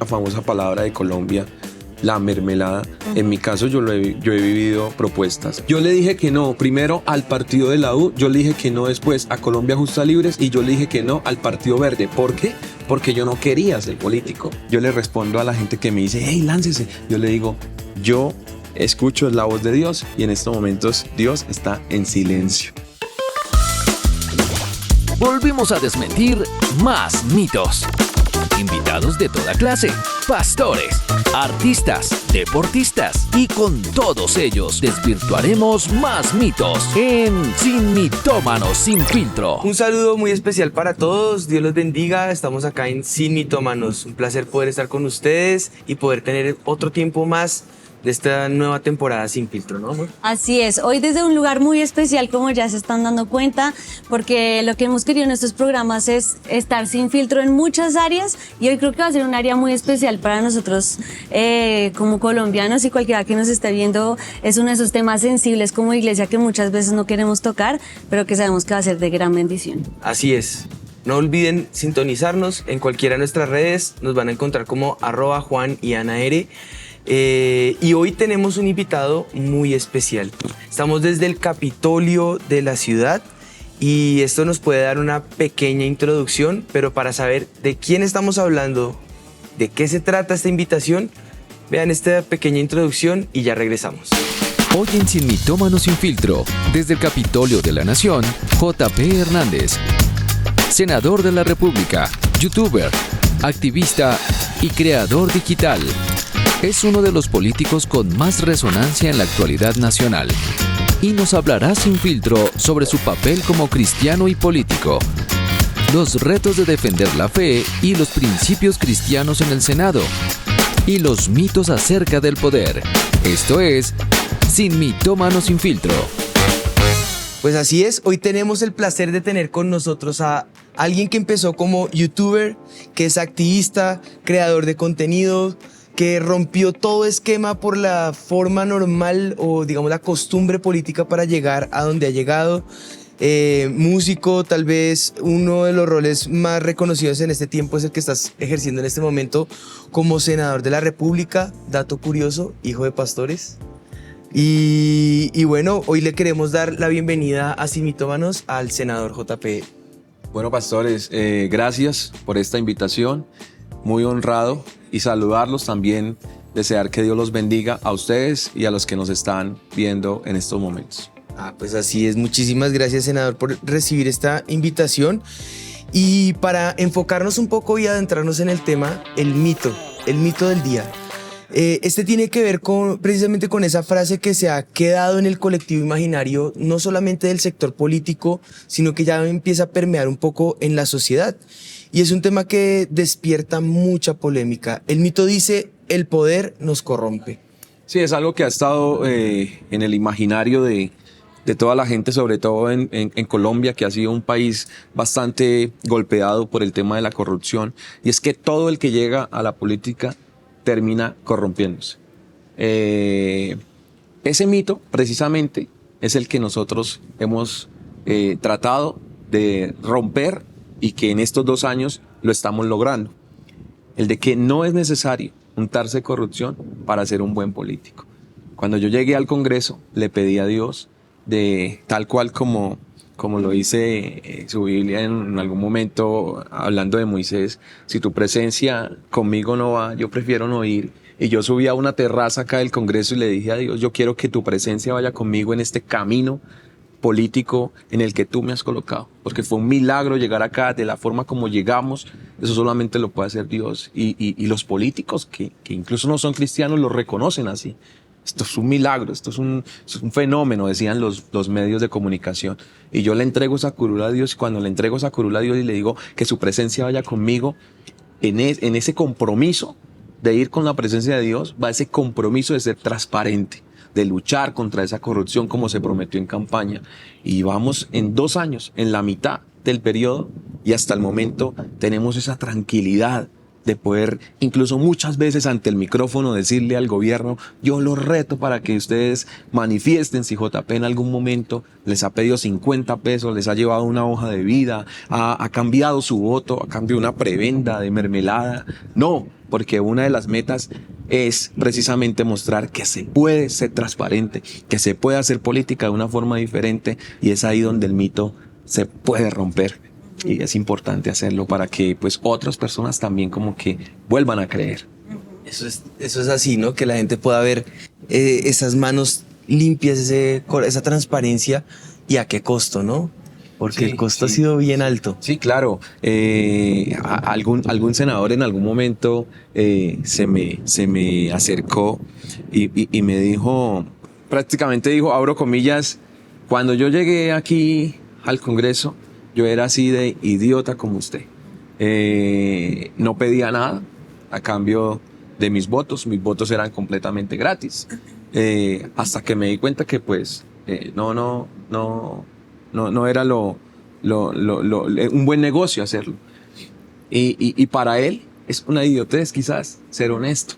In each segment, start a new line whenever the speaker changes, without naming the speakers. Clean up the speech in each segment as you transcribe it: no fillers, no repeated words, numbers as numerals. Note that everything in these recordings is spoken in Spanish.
la famosa palabra de Colombia, la mermelada. En mi caso yo he vivido propuestas. Yo le dije que no, primero al partido de la U, yo le dije que no después a Colombia Justa Libres y yo le dije que no al Partido Verde. ¿Por qué? Porque yo no quería ser político. Yo le respondo a la gente que me dice, hey, láncese. Yo le digo, yo escucho la voz de Dios y en estos momentos Dios está en silencio.
Volvimos a desmentir más mitos. Invitados de toda clase, pastores, artistas, deportistas y con todos ellos desvirtuaremos más mitos en Sin Mitómanos Sin Filtro.
Un saludo muy especial para todos, Dios los bendiga, estamos acá en Sin Mitómanos, un placer poder estar con ustedes y poder tener otro tiempo más de esta nueva temporada Sin Filtro, ¿no, amor?
Así es, hoy desde un lugar muy especial, como ya se están dando cuenta, porque lo que hemos querido en estos programas es estar sin filtro en muchas áreas y hoy creo que va a ser un área muy especial para nosotros como colombianos y cualquiera que nos esté viendo. Es uno de esos temas sensibles como iglesia que muchas veces no queremos tocar, pero que sabemos que va a ser de gran bendición.
Así es. No olviden sintonizarnos en cualquiera de nuestras redes, nos van a encontrar como @JuanYAnaR. Y hoy tenemos un invitado muy especial. Estamos desde el Capitolio de la ciudad y esto nos puede dar una pequeña introducción, pero para saber de quién estamos hablando, de qué se trata esta invitación, vean esta pequeña introducción y ya regresamos.
Hoy en Sin Mitómanos Sin Filtro, desde el Capitolio de la Nación, J.P. Hernández, senador de la República, youtuber, activista y creador digital. Es uno de los políticos con más resonancia en la actualidad nacional y nos hablará sin filtro sobre su papel como cristiano y político, los retos de defender la fe y los principios cristianos en el Senado y los mitos acerca del poder. Esto es Sin Mitómanos Sin Filtro.
Pues así es, hoy tenemos el placer de tener con nosotros a alguien que empezó como youtuber, que es activista, creador de contenido, que rompió todo esquema por la forma normal o digamos la costumbre política para llegar a donde ha llegado. Músico, tal vez uno de los roles más reconocidos en este tiempo es el que estás ejerciendo en este momento como senador de la República, dato curioso, hijo de pastores. Y bueno, hoy le queremos dar la bienvenida a Sin Mitómanos al senador JP.
Bueno, pastores, gracias por esta invitación, muy honrado, y saludarlos también, desear que Dios los bendiga a ustedes y a los que nos están viendo en estos momentos.
Pues así es, muchísimas gracias, senador, por recibir esta invitación. Y para enfocarnos un poco y adentrarnos en el tema, el mito del día. Este tiene que ver precisamente con esa frase que se ha quedado en el colectivo imaginario, no solamente del sector político, sino que ya empieza a permear un poco en la sociedad. Y es un tema que despierta mucha polémica. El mito dice, el poder nos corrompe.
Sí, es algo que ha estado en el imaginario de toda la gente, sobre todo en Colombia, que ha sido un país bastante golpeado por el tema de la corrupción. Y es que todo el que llega a la política termina corrompiéndose. Ese mito, precisamente, es el que nosotros hemos tratado de romper y que en estos 2 años lo estamos logrando. El de que no es necesario untarse de corrupción para ser un buen político. Cuando yo llegué al Congreso, le pedí a Dios, de tal cual como lo dice su Biblia en algún momento, hablando de Moisés, si tu presencia conmigo no va, yo prefiero no ir. Y yo subí a una terraza acá del Congreso y le dije a Dios, yo quiero que tu presencia vaya conmigo en este camino político en el que tú me has colocado, porque fue un milagro llegar acá de la forma como llegamos. Eso solamente lo puede hacer Dios y los políticos que incluso no son cristianos lo reconocen así. Esto es un milagro, esto es un fenómeno, decían los medios de comunicación. Y yo le entrego esa curula a Dios, y cuando le entrego esa curula a Dios y le digo que su presencia vaya conmigo, en ese compromiso de ir con la presencia de Dios, va ese compromiso de ser transparente, de luchar contra esa corrupción como se prometió en campaña. Y vamos en 2 años, en la mitad del periodo, y hasta el momento tenemos esa tranquilidad de poder incluso muchas veces ante el micrófono decirle al gobierno, yo los reto para que ustedes manifiesten si JP en algún momento les ha pedido 50 pesos, les ha llevado una hoja de vida, ha cambiado su voto, ha cambiado una prebenda de mermelada. No, porque una de las metas es precisamente mostrar que se puede ser transparente, que se puede hacer política de una forma diferente, y es ahí donde el mito se puede romper. Y es importante hacerlo para que pues otras personas también como que vuelvan a creer.
Eso es así, ¿no? Que la gente pueda ver esas manos limpias, esa transparencia, y a qué costo, ¿no? Porque
Sí,
el costo
sí.
ha sido bien alto.
Sí, claro. Algún senador en algún momento se me acercó y me dijo, prácticamente dijo, abro comillas, cuando yo llegué aquí al Congreso, yo era así de idiota como usted. No pedía nada a cambio de mis votos eran completamente gratis. Hasta que me di cuenta que pues no era un buen negocio hacerlo. Y para él es una idiotez quizás ser honesto.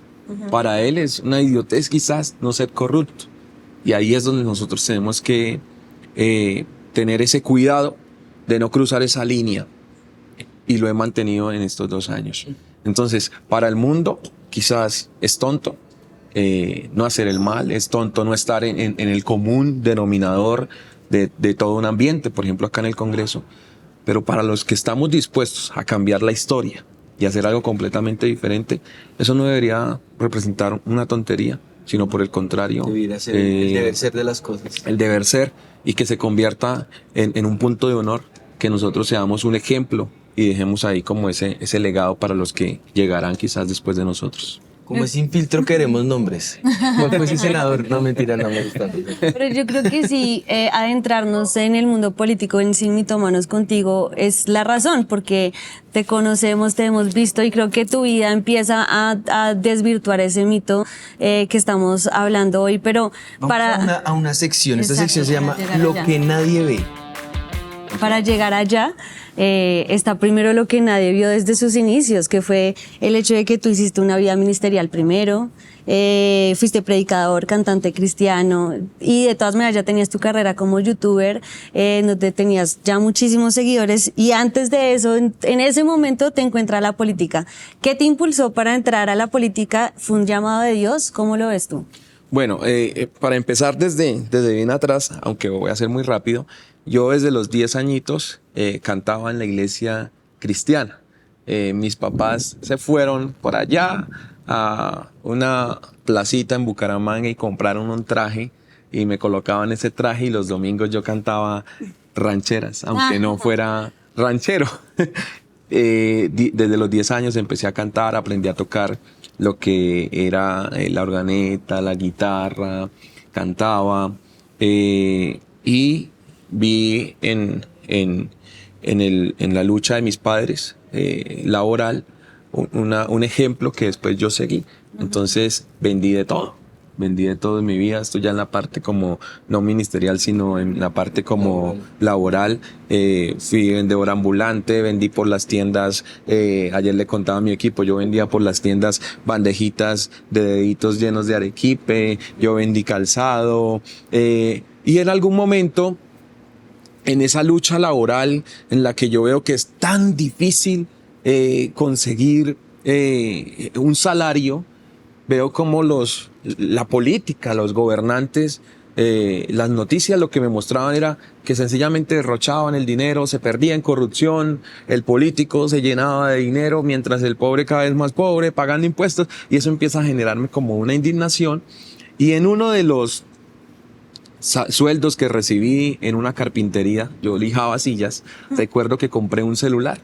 Para él es una idiotez quizás no ser corrupto. Y ahí es donde nosotros tenemos que tener ese cuidado de no cruzar esa línea. Y lo he mantenido en estos 2 años. Entonces, para el mundo quizás es tonto no hacer el mal, es tonto no estar en el común denominador de todo un ambiente, por ejemplo acá en el Congreso. Pero para los que estamos dispuestos a cambiar la historia y hacer algo completamente diferente, eso no debería representar una tontería, sino por el contrario,
Debería ser el deber ser de las cosas.
el deber ser, y que se convierta en un punto de honor, que nosotros seamos un ejemplo y dejemos ahí como ese legado para los que llegarán quizás después de nosotros.
Como es Sin Filtro, queremos nombres. ¿Cuál fue ese senador? No, mentira, no me gusta.
Pero yo creo que sí, adentrarnos en el mundo político en Sin Mitómanos contigo es la razón, porque te conocemos, te hemos visto, y creo que tu vida empieza a desvirtuar ese mito que estamos hablando hoy. Pero
Vamos a una sección. Esta
Exacto,
sección se
para
llama
llegar
Lo
allá.
que nadie ve.
Para llegar allá, está primero lo que nadie vio desde sus inicios, que fue el hecho de que tú hiciste una vida ministerial primero, fuiste predicador, cantante cristiano, y de todas maneras ya tenías tu carrera como youtuber, donde tenías ya muchísimos seguidores, y antes de eso, en ese momento te encuentra la política. ¿Qué te impulsó para entrar a la política? ¿Fue un llamado de Dios? ¿Cómo lo ves tú?
Bueno, para empezar desde bien atrás, aunque voy a ser muy rápido, yo desde los 10 añitos cantaba en la iglesia cristiana. Mis papás se fueron por allá a una placita en Bucaramanga y compraron un traje y me colocaban ese traje, y los domingos yo cantaba rancheras, aunque no fuera ranchero. Desde los 10 años empecé a cantar, aprendí a tocar lo que era la organeta, la guitarra, cantaba, y vi en la lucha de mis padres laboral un ejemplo que después yo seguí. Entonces vendí de todo en mi vida. Esto ya en la parte como no ministerial, sino en la parte como laboral. Fui vendedor ambulante, vendí por las tiendas, ayer le contaba a mi equipo, yo vendía por las tiendas bandejitas de deditos llenos de arequipe, yo vendí calzado, y en algún momento, en esa lucha laboral en la que yo veo que es tan difícil conseguir un salario, veo como la política, los gobernantes, las noticias lo que me mostraban era que sencillamente derrochaban el dinero, se perdía en corrupción, el político se llenaba de dinero mientras el pobre cada vez más pobre, pagando impuestos, y eso empieza a generarme como una indignación. Y en uno de los sueldos que recibí en una carpintería, yo lijaba sillas, recuerdo que compré un celular,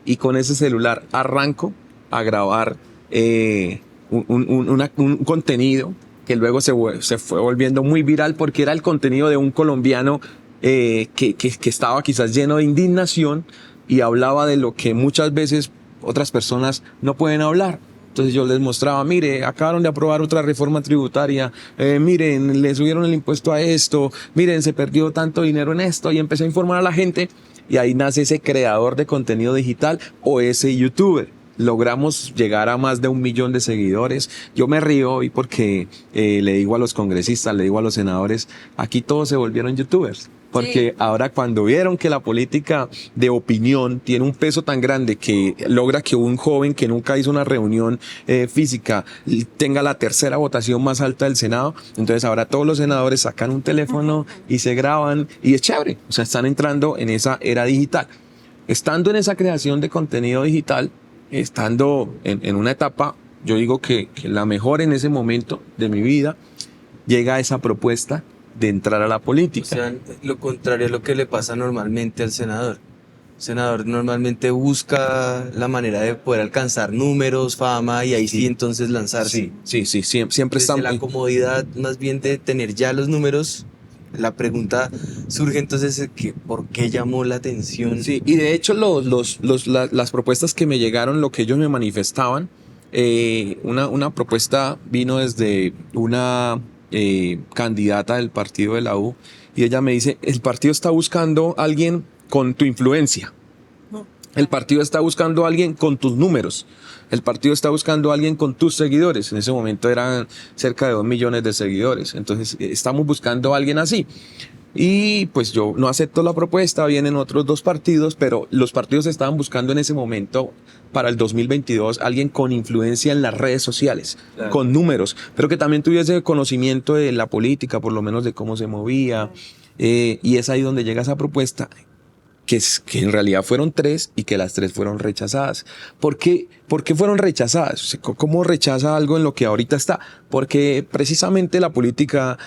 y con ese celular arranco a grabar un contenido que luego se fue volviendo muy viral, porque era el contenido de un colombiano que estaba quizás lleno de indignación y hablaba de lo que muchas veces otras personas no pueden hablar. Entonces yo les mostraba, mire, acabaron de aprobar otra reforma tributaria, miren, le subieron el impuesto a esto, miren, se perdió tanto dinero en esto, y empecé a informar a la gente, y ahí nace ese creador de contenido digital o ese youtuber. logramos llegar a más de 1 millón de seguidores. Yo me río hoy porque le digo a los congresistas, le digo a los senadores, aquí todos se volvieron youtubers. Porque ahora cuando vieron que la política de opinión tiene un peso tan grande que logra que un joven que nunca hizo una reunión física tenga la tercera votación más alta del Senado, entonces ahora todos los senadores sacan un teléfono y se graban y es chévere. O sea, están entrando en esa era digital. Estando en esa creación de contenido digital, estando en una etapa, yo digo que la mejor en ese momento de mi vida, llega esa propuesta de entrar a la política.
O sea, lo contrario a lo que le pasa normalmente al senador. El senador normalmente busca la manera de poder alcanzar números, fama y ahí sí entonces lanzarse.
Sí, siempre
Desde
está
la comodidad más bien de tener ya los números, la pregunta surge entonces que ¿por qué llamó la atención?
Sí, y de hecho las propuestas que me llegaron, lo que ellos me manifestaban, una propuesta vino desde una candidata del partido de la U y ella me dice, el partido está buscando a alguien con tu influencia, el partido está buscando a alguien con tus números, el partido está buscando a alguien con tus seguidores. En ese momento eran cerca de 2 millones de seguidores, entonces estamos buscando a alguien así. Y pues yo no acepto la propuesta, vienen otros 2 partidos, pero los partidos estaban buscando en ese momento, para el 2022, alguien con influencia en las redes sociales, claro, con números, pero que también tuviese conocimiento de la política, por lo menos de cómo se movía. Y es ahí donde llega esa propuesta, que en realidad fueron 3 y que las 3 fueron rechazadas. ¿Por qué fueron rechazadas? ¿Cómo rechaza algo en lo que ahorita está? Porque precisamente la política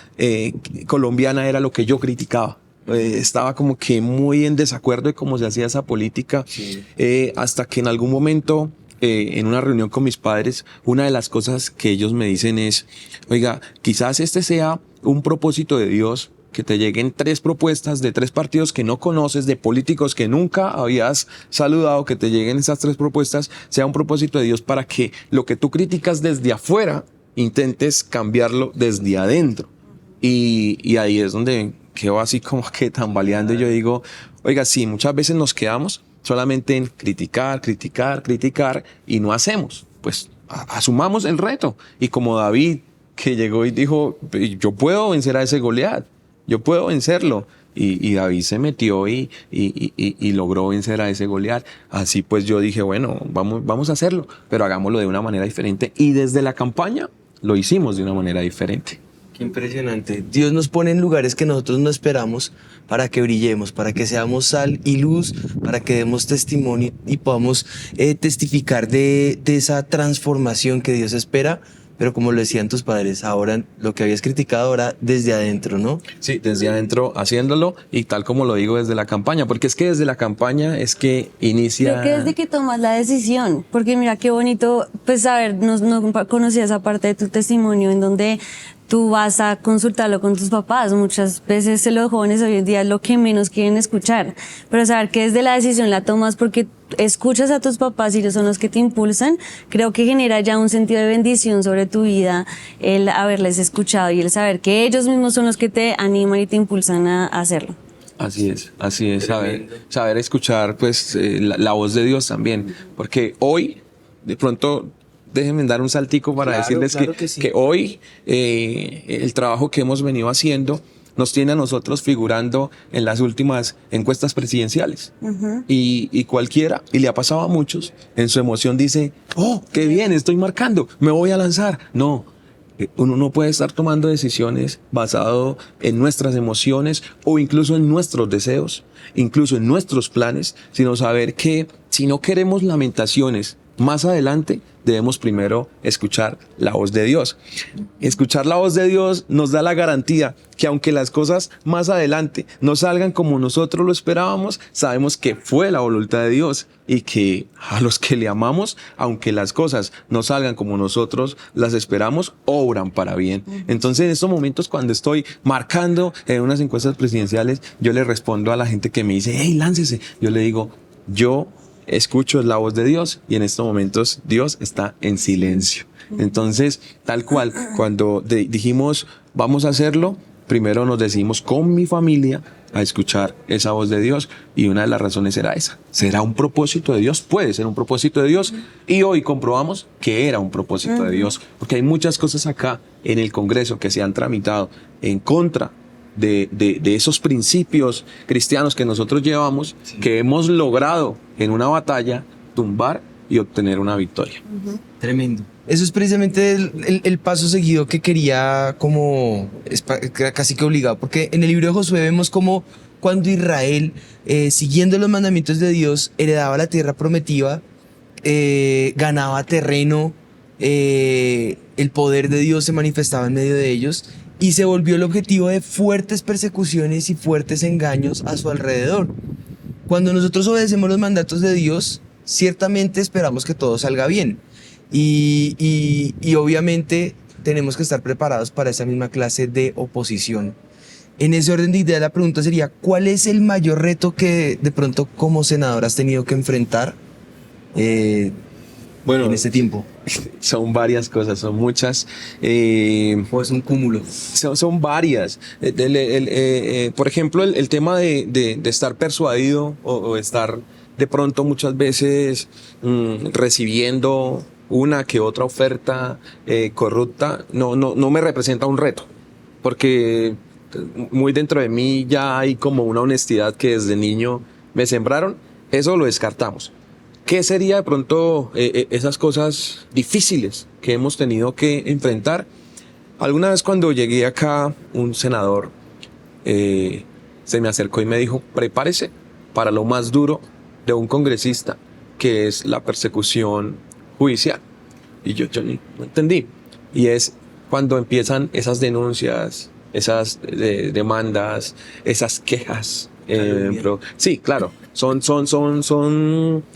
colombiana era lo que yo criticaba. Estaba como que muy en desacuerdo de cómo se hacía esa política, sí. Hasta que en algún momento, en una reunión con mis padres, una de las cosas que ellos me dicen es, oiga, quizás este sea un propósito de Dios, que te lleguen 3 propuestas de 3 partidos que no conoces, de políticos que nunca habías saludado, que te lleguen esas 3 propuestas, sea un propósito de Dios para que lo que tú criticas desde afuera, intentes cambiarlo desde adentro. Y ahí es donde quedo así como que tambaleando y yo digo, oiga, sí, muchas veces nos quedamos solamente en criticar y no hacemos. Pues asumamos el reto. Y como David, que llegó y dijo, yo puedo vencer a ese Goliat. Yo puedo vencerlo. Y David se metió y logró vencer a ese Goliat. Así pues yo dije, bueno, vamos a hacerlo, pero hagámoslo de una manera diferente. Y desde la campaña lo hicimos de una manera diferente.
Qué impresionante. Dios nos pone en lugares que nosotros no esperamos para que brillemos, para que seamos sal y luz, para que demos testimonio y podamos testificar de esa transformación que Dios espera. Pero como lo decían tus padres, ahora lo que habías criticado ahora desde adentro, ¿no?
Sí, desde adentro haciéndolo y tal como lo digo desde la campaña, porque es que desde la campaña es que inicia...
Creo que desde que tomas la decisión, porque mira qué bonito, pues a ver, no conocía esa parte de tu testimonio en donde tú vas a consultarlo con tus papás. Muchas veces los jóvenes hoy en día es lo que menos quieren escuchar, pero saber que desde la decisión la tomas porque escuchas a tus papás y ellos son los que te impulsan, creo que genera ya un sentido de bendición sobre tu vida el haberles escuchado y el saber que ellos mismos son los que te animan y te impulsan a hacerlo.
Así es, saber escuchar pues la voz de Dios también, porque hoy de pronto déjenme dar un saltico para decirles que, sí, que hoy el trabajo que hemos venido haciendo nos tiene a nosotros figurando en las últimas encuestas presidenciales. Y cualquiera, y le ha pasado a muchos, en su emoción dice, oh, qué bien, estoy marcando, me voy a lanzar. No, uno no puede estar tomando decisiones basado en nuestras emociones o incluso en nuestros deseos, incluso en nuestros planes, sino saber que si no queremos lamentaciones más adelante, debemos primero escuchar la voz de Dios. Escuchar la voz de Dios nos da la garantía que aunque las cosas más adelante no salgan como nosotros lo esperábamos, sabemos que fue la voluntad de Dios y que a los que le amamos, aunque las cosas no salgan como nosotros las esperamos, obran para bien. Entonces, en estos momentos, cuando estoy marcando en unas encuestas presidenciales, yo le respondo a la gente que me dice, hey, láncese. Yo le digo, yo escucho la voz de Dios y en estos momentos Dios está en silencio. Entonces, tal cual, cuando dijimos vamos a hacerlo, primero nos decidimos con mi familia a escuchar esa voz de Dios, y una de las razones era esa. ¿Será un propósito de Dios? Puede ser un propósito de Dios, y hoy comprobamos que era un propósito de Dios, porque hay muchas cosas acá en el Congreso que se han tramitado en contra de esos principios cristianos que nosotros llevamos, que hemos logrado en una batalla tumbar y obtener una victoria.
Tremendo. Eso es precisamente el paso seguido que quería casi que obligado, porque en el libro de Josué vemos como cuando Israel, siguiendo los mandamientos de Dios, heredaba la tierra prometida, ganaba terreno, el poder de Dios se manifestaba en medio de ellos y se volvió el objetivo de fuertes persecuciones y fuertes engaños a su alrededor. Cuando nosotros obedecemos los mandatos de Dios, ciertamente esperamos que todo salga bien. Y obviamente tenemos que estar preparados para esa misma clase de oposición. En ese orden de ideas, la pregunta sería, ¿cuál es el mayor reto que de pronto como senador has tenido que enfrentar
Bueno,
en este tiempo?
son varias cosas, son muchas.
¿O es un cúmulo?
Son varias. Por ejemplo, el tema de estar persuadido o estar de pronto muchas veces recibiendo una que otra oferta corrupta, no me representa un reto, porque muy dentro de mí ya hay como una honestidad que desde niño me sembraron. Eso lo descartamos. ¿Qué sería de pronto esas cosas difíciles que hemos tenido que enfrentar? Alguna vez cuando llegué acá, un senador se me acercó y me dijo, prepárese para lo más duro de un congresista, que es la persecución judicial. Y yo no entendí. Y es cuando empiezan esas denuncias, esas demandas, esas quejas. Sí, claro, son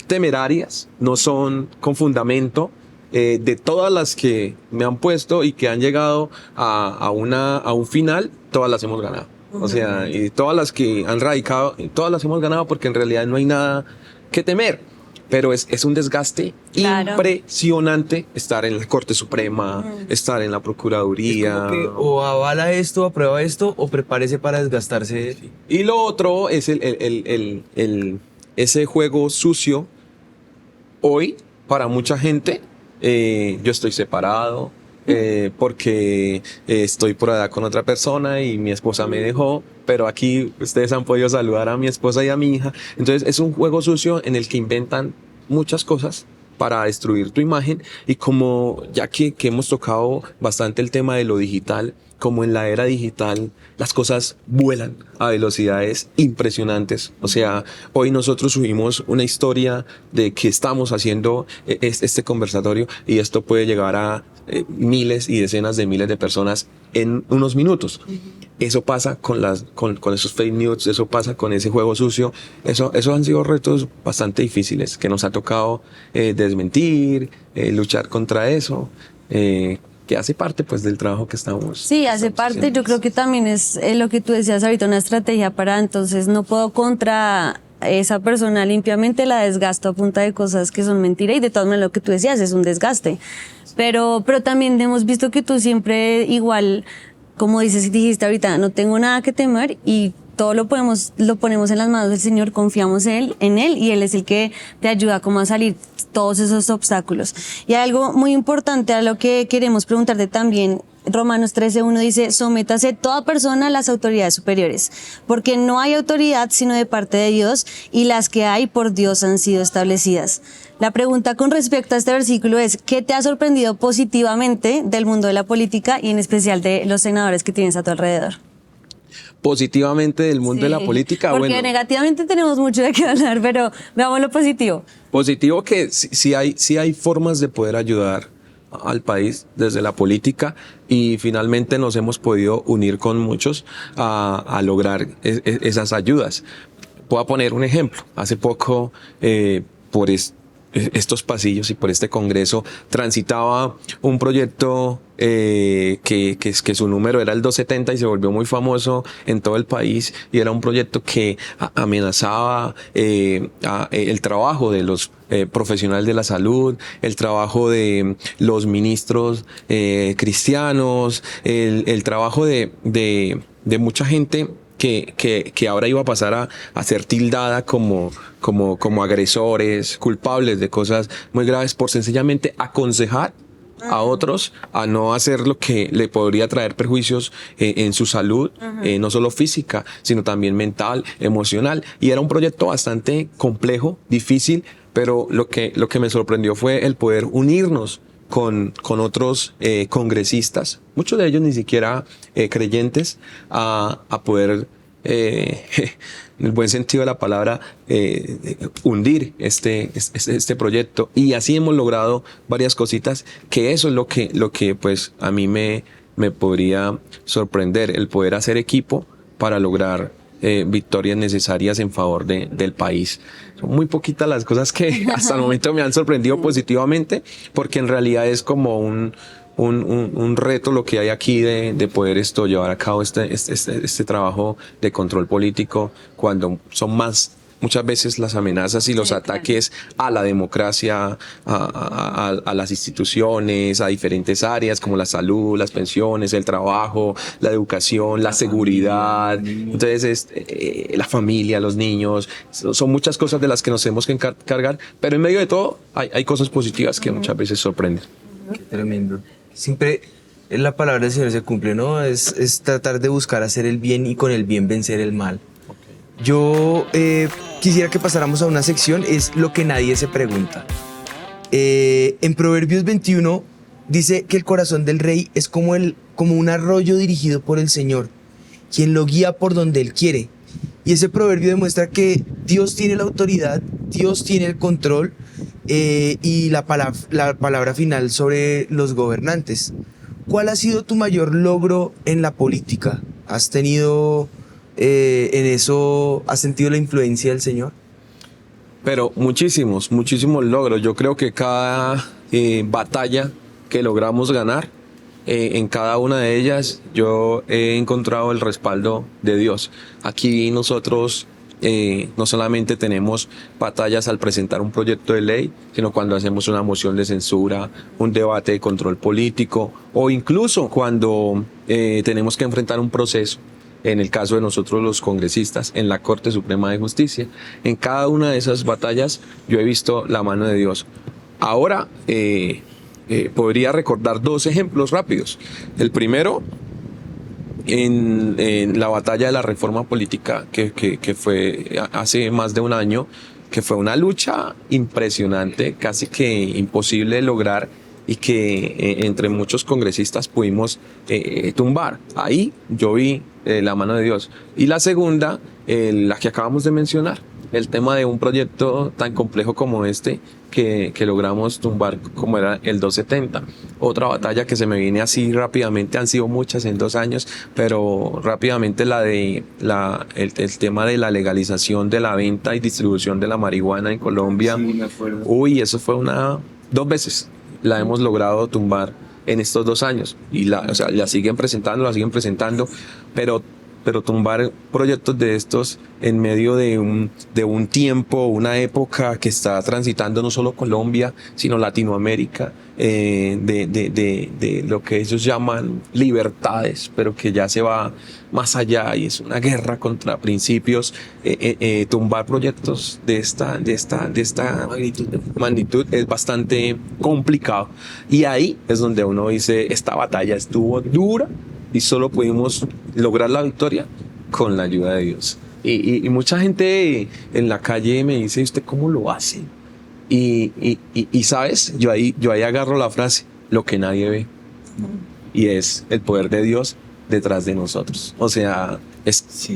temerarias, no son con fundamento. De todas las que me han puesto y que han llegado a un final, todas las hemos ganado. O sea, y todas las que han radicado, todas las hemos ganado, porque en realidad no hay nada que temer. Pero es un desgaste impresionante estar en la Corte Suprema, estar en la Procuraduría.
Es como que o avala esto, aprueba esto, o prepárese para desgastarse.
Y lo otro es ese juego sucio. Hoy, para mucha gente, yo estoy separado, porque estoy por edad con otra persona y mi esposa me dejó, pero aquí ustedes han podido saludar a mi esposa y a mi hija. Entonces es un juego sucio en el que inventan muchas cosas para destruir tu imagen, y como ya que hemos tocado bastante el tema de lo digital, como en la era digital las cosas vuelan a velocidades impresionantes. O sea, hoy nosotros subimos una historia de que estamos haciendo este conversatorio, y esto puede llegar a miles y decenas de miles de personas en unos minutos. Eso pasa con esos fake news, eso pasa con ese juego sucio. Eso han sido retos bastante difíciles que nos ha tocado desmentir, luchar contra eso, que hace parte pues del trabajo que estamos.
Sí, hace parte. Haciendo. Yo creo que también es lo que tú decías ahorita, una estrategia para, entonces no puedo contra esa persona limpiamente, la desgasto a punta de cosas que son mentiras, y de todas maneras lo que tú decías es un desgaste. Pero también hemos visto que tú siempre igual, como dijiste ahorita, no tengo nada que temer, y todo lo ponemos en las manos del Señor, confiamos en Él, y Él es el que te ayuda como a salir todos esos obstáculos. Y algo muy importante a lo que queremos preguntarte también, Romanos 13:1 dice, sométase toda persona a las autoridades superiores, porque no hay autoridad sino de parte de Dios, y las que hay por Dios han sido establecidas. La pregunta con respecto a este versículo es, ¿qué te ha sorprendido positivamente del mundo de la política, y en especial de los senadores que tienes a tu alrededor?
Positivamente del mundo de la política,
porque negativamente tenemos mucho de qué hablar, pero veamos lo positivo.
Positivo que sí hay formas de poder ayudar al país desde la política, y finalmente nos hemos podido unir con muchos a lograr esas ayudas. Voy a poner un ejemplo. Hace poco, por estos pasillos y por este congreso, transitaba un proyecto que su número era el 270 y se volvió muy famoso en todo el país, y era un proyecto que amenazaba el trabajo de los profesionales de la salud, el trabajo de los ministros cristianos, el trabajo de mucha gente que ahora iba a pasar a ser tildada como agresores, culpables de cosas muy graves por sencillamente aconsejar a otros a no hacer lo que le podría traer perjuicios en su salud, no solo física, sino también mental, emocional. Y era un proyecto bastante complejo, difícil, pero lo que me sorprendió fue el poder unirnos con otros congresistas, muchos de ellos ni siquiera creyentes, a poder, en el buen sentido de la palabra, hundir este proyecto. Y así hemos logrado varias cositas, que eso es lo que pues a mí me podría sorprender, el poder hacer equipo para lograr victorias necesarias en favor del país. Son muy poquitas las cosas que hasta el momento me han sorprendido positivamente, porque en realidad es como un reto lo que hay aquí de poder llevar a cabo este trabajo de control político, cuando son muchas veces las amenazas y los ataques a la democracia, a las instituciones, a diferentes áreas como la salud, las pensiones, el trabajo, la educación, la seguridad. Entonces, la familia, los niños, son muchas cosas de las que nos tenemos que encargar, pero en medio de todo hay cosas positivas que muchas veces sorprenden.
Qué tremendo. Siempre la palabra del Señor se cumple, ¿no? Es tratar de buscar hacer el bien y con el bien vencer el mal. Yo quisiera que pasáramos a una sección, es lo que nadie se pregunta. En Proverbios 21 dice que el corazón del rey es como un arroyo dirigido por el Señor, quien lo guía por donde Él quiere. Y ese proverbio demuestra que Dios tiene la autoridad, Dios tiene el control y la palabra final sobre los gobernantes. ¿Cuál ha sido tu mayor logro en la política? ¿Has tenido en eso, has sentido la influencia del Señor?
Pero muchísimos logros. Yo creo que cada batalla que logramos ganar, en cada una de ellas yo he encontrado el respaldo de Dios. Aquí nosotros no solamente tenemos batallas al presentar un proyecto de ley, sino cuando hacemos una moción de censura, un debate de control político, o incluso cuando tenemos que enfrentar un proceso. En el caso de nosotros los congresistas, en la Corte Suprema de Justicia. En cada una de esas batallas yo he visto la mano de Dios. Ahora podría recordar dos ejemplos rápidos. El primero, en la batalla de la reforma política que fue hace más de un año, que fue una lucha impresionante, casi que imposible de lograr, y que entre muchos congresistas pudimos tumbar. Ahí yo vi la mano de Dios. Y la segunda, la que acabamos de mencionar, el tema de un proyecto tan complejo como este que logramos tumbar, como era el 270. Otra batalla que se me viene así rápidamente, han sido muchas en 2 años, pero rápidamente el tema de la legalización de la venta y distribución de la marihuana en Colombia.
Sí, me acuerdo.
Uy, eso fue 2 veces la hemos logrado tumbar en estos 2 años, y la siguen presentando, pero tumbar proyectos de estos en medio de un tiempo, una época que está transitando no solo Colombia, sino Latinoamérica, de lo que ellos llaman libertades, pero que ya se va más allá y es una guerra contra principios. Tumbar proyectos de esta magnitud es bastante complicado, y ahí es donde uno dice, esta batalla estuvo dura y solo pudimos lograr la victoria con la ayuda de Dios. Y mucha gente en la calle me dice, ¿usted cómo lo hace? Y ¿sabes? Yo ahí agarro la frase, lo que nadie ve. Y es el poder de Dios detrás de nosotros. O sea,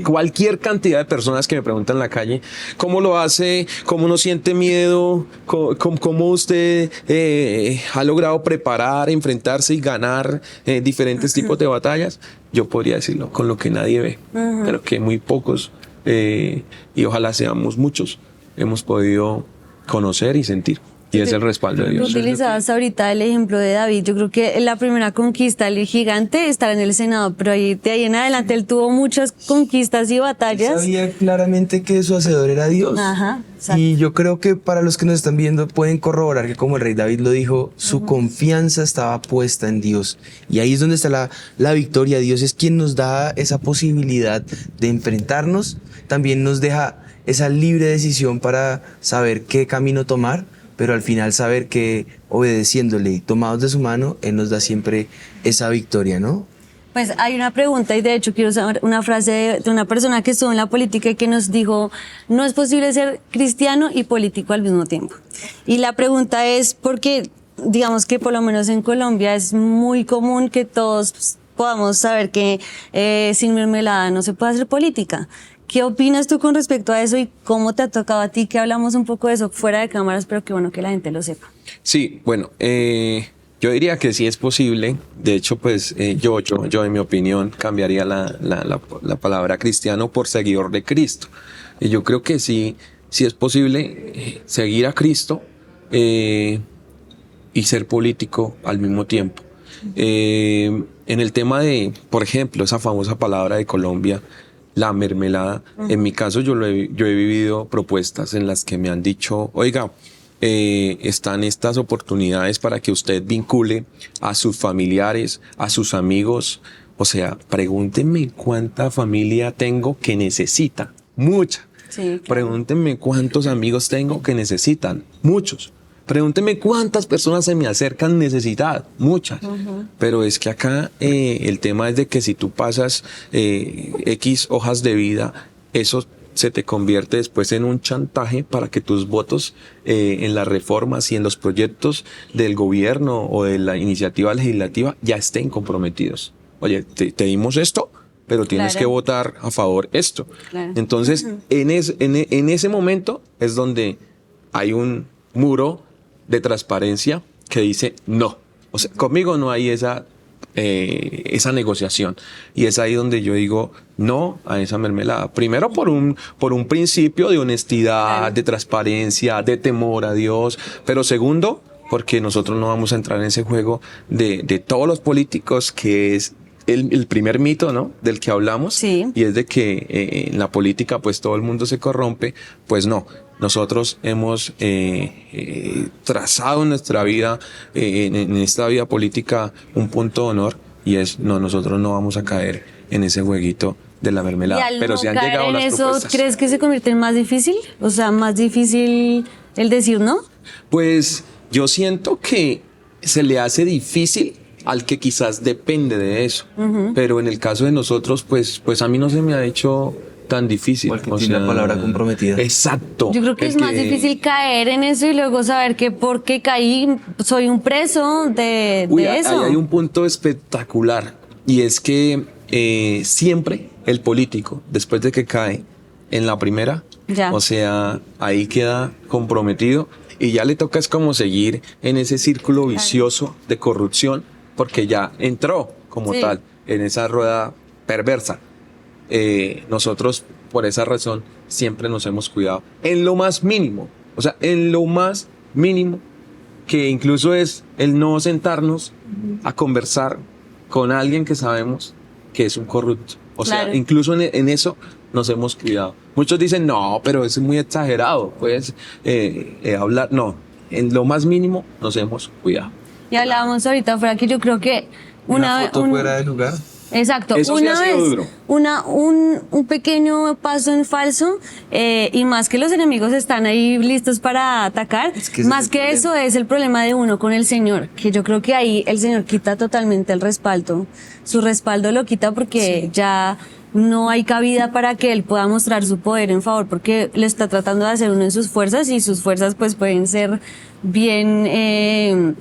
cualquier cantidad de personas que me preguntan en la calle, ¿cómo lo hace? ¿Cómo no siente miedo? ¿Cómo usted ha logrado preparar, enfrentarse y ganar diferentes tipos de batallas? Yo podría decirlo, con lo que nadie ve, pero que muy pocos, y ojalá seamos muchos, hemos podido conocer y sentir. Y es el respaldo de
Tú
Dios.
utilizabas ahorita el ejemplo de David. Yo creo que la primera conquista, el gigante, estar en el Senado, pero de ahí en adelante él tuvo muchas conquistas y batallas.
Sabía claramente que su hacedor era Dios.
Ajá, exacto.
Y yo creo que para los que nos están viendo pueden corroborar que como el rey David lo dijo, su confianza estaba puesta en Dios. Y ahí es donde está la victoria. Dios es quien nos da esa posibilidad de enfrentarnos. También nos deja esa libre decisión para saber qué camino tomar, pero al final saber que obedeciéndole, tomados de su mano, Él nos da siempre esa victoria, ¿no?
Pues hay una pregunta y de hecho quiero saber una frase de una persona que estuvo en la política y que nos dijo, no es posible ser cristiano y político al mismo tiempo. Y la pregunta es porque digamos que por lo menos en Colombia es muy común que todos podamos saber que sin mermelada no se puede hacer política. ¿Qué opinas tú con respecto a eso y cómo te ha tocado a ti? Que hablamos un poco de eso fuera de cámaras, pero qué bueno que la gente lo sepa.
Sí, bueno, yo diría que sí es posible. De hecho, pues yo en mi opinión cambiaría la palabra cristiano por seguidor de Cristo. Y yo creo que sí es posible seguir a Cristo y ser político al mismo tiempo. En el tema de, por ejemplo, esa famosa palabra de Colombia, la mermelada. En mi caso yo he vivido propuestas en las que me han dicho, oiga, están estas oportunidades para que usted vincule a sus familiares, a sus amigos. O sea, pregúntenme cuánta familia tengo que necesita, mucha.
Sí, claro.
Pregúntenme cuántos amigos tengo que necesitan, muchos. Pregúntenme cuántas personas se me acercan necesitadas, muchas. Pero es que acá el tema es de que si tú pasas X hojas de vida, eso se te convierte después en un chantaje para que tus votos en las reformas y en los proyectos del gobierno o de la iniciativa legislativa ya estén comprometidos. Oye, te dimos esto, pero tienes
Claro.
que votar a favor esto.
Claro.
Entonces, en ese momento es donde hay un muro de transparencia que dice no. O sea, conmigo no hay esa negociación. Y es ahí donde yo digo no a esa mermelada. Primero por un principio de honestidad,
Claro.
de transparencia, de temor a Dios. Pero segundo, porque nosotros no vamos a entrar en ese juego de todos los políticos, que es el primer mito, ¿no?, del que hablamos.
Sí.
Y es de que en la política pues todo el mundo se corrompe. Pues no. Nosotros hemos trazado en nuestra vida, en esta vida política, un punto de honor, y es, no, nosotros no vamos a caer en ese jueguito de la
Y
mermelada.
al
Pero
no
si han
caer
llegado
en
las
eso,
propuestas.
¿crees que se convierte en más difícil? O sea, más difícil el decir no.
Pues yo siento que se le hace difícil al que quizás depende de eso. Pero en el caso de nosotros, pues a mí no se me ha hecho tan difícil.
Porque tiene la palabra comprometida.
Exacto.
Yo creo que
El
es más difícil caer en eso y luego saber que porque caí soy un preso de eso.
Ahí hay un punto espectacular, y es que siempre el político, después de que cae en la primera,
Ya.
o sea, ahí queda comprometido y ya le toca es como seguir en ese círculo vicioso de corrupción, porque ya entró como
Sí.
tal en esa rueda perversa. Nosotros por esa razón siempre nos hemos cuidado en lo más mínimo, o sea, en lo más mínimo, que incluso es el no sentarnos a conversar con alguien que sabemos que es un corrupto. O sea,
Claro.
incluso en eso nos hemos cuidado. Muchos dicen, no, pero eso es muy exagerado, puedes hablar. No, en lo más mínimo nos hemos cuidado.
Y hablábamos ahorita fuera que yo creo que
Una foto fuera de lugar.
Exacto,
Eso sí
una
ha sido
vez,
duro.
un pequeño paso en falso, y más que los enemigos están ahí listos para atacar,
Es que ese
más
es el
que
problema.
eso es el problema de uno con el Señor, que yo creo que ahí el Señor quita totalmente el respaldo, su respaldo lo quita porque ya no hay cabida para que Él pueda mostrar su poder en favor, porque lo está tratando de hacer uno en sus fuerzas, y sus fuerzas pues pueden ser bien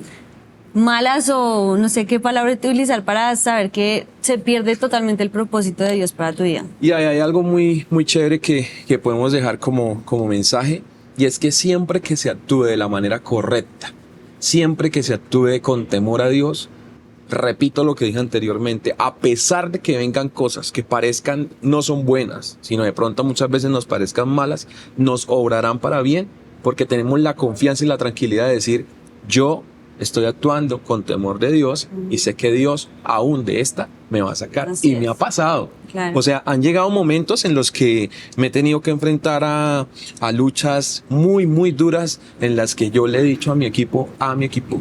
malas, o no sé qué palabra utilizar para saber que se pierde totalmente el propósito de Dios para tu vida.
Y hay algo muy, muy chévere que podemos dejar como mensaje, y es que siempre que se actúe de la manera correcta, siempre que se actúe con temor a Dios, repito lo que dije anteriormente, a pesar de que vengan cosas que parezcan no son buenas, sino de pronto muchas veces nos parezcan malas, nos obrarán para bien, porque tenemos la confianza y la tranquilidad de decir, yo estoy actuando con temor de Dios y sé que Dios aún de esta me va a sacar.
Así
Y me
es.
ha pasado.
Claro.
O sea, han llegado momentos en los que me he tenido que enfrentar a luchas muy, muy duras en las que yo le he dicho a mi equipo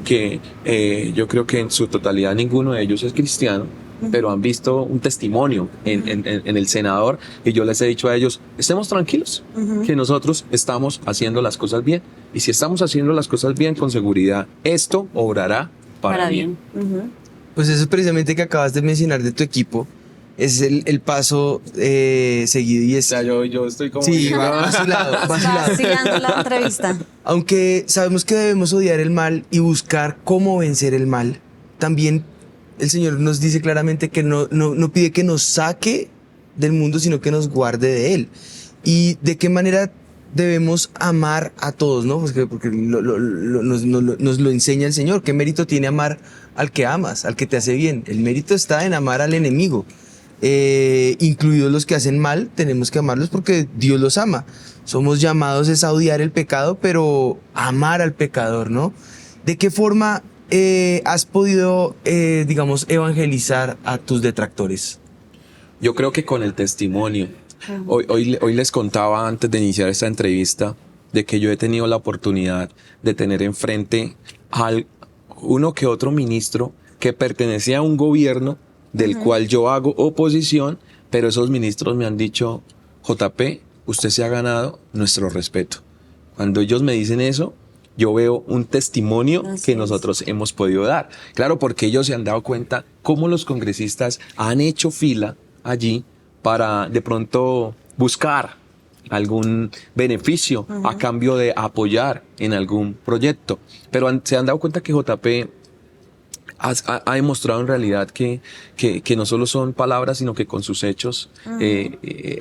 que yo creo que en su totalidad ninguno de ellos es cristiano, pero han visto un testimonio en el senador y yo les he dicho a ellos, estemos tranquilos, que nosotros estamos haciendo las cosas bien. Y si estamos haciendo las cosas bien, con seguridad, esto obrará para bien.
Ujú.
Pues eso precisamente que acabas de mencionar de tu equipo, es el paso seguido y es...
Yo estoy como...
Sí, va a su lado, va a su
Está
lado.
vacilando la entrevista.
Aunque sabemos que debemos odiar el mal y buscar cómo vencer el mal, también el Señor nos dice claramente que no pide que nos saque del mundo, sino que nos guarde de él. Y de qué manera debemos amar a todos, ¿no? Porque nos lo enseña el Señor. ¿Qué mérito tiene amar al que amas, al que te hace bien? El mérito está en amar al enemigo. Incluidos los que hacen mal, tenemos que amarlos porque Dios los ama. Somos llamados a odiar el pecado, pero amar al pecador, ¿no? ¿De qué forma has podido, digamos, evangelizar a tus detractores?
Yo creo que con el testimonio. Hoy les contaba antes de iniciar esta entrevista de que yo he tenido la oportunidad de tener enfrente a uno que otro ministro que pertenecía a un gobierno del cual yo hago oposición, pero esos ministros me han dicho, JP, usted se ha ganado nuestro respeto. Cuando ellos me dicen eso, yo veo un testimonio que nosotros hemos podido dar. Claro, porque ellos se han dado cuenta cómo los congresistas han hecho fila allí para de pronto buscar algún beneficio a cambio de apoyar en algún proyecto. Pero se han dado cuenta que JP ha demostrado en realidad que no solo son palabras, sino que con sus hechos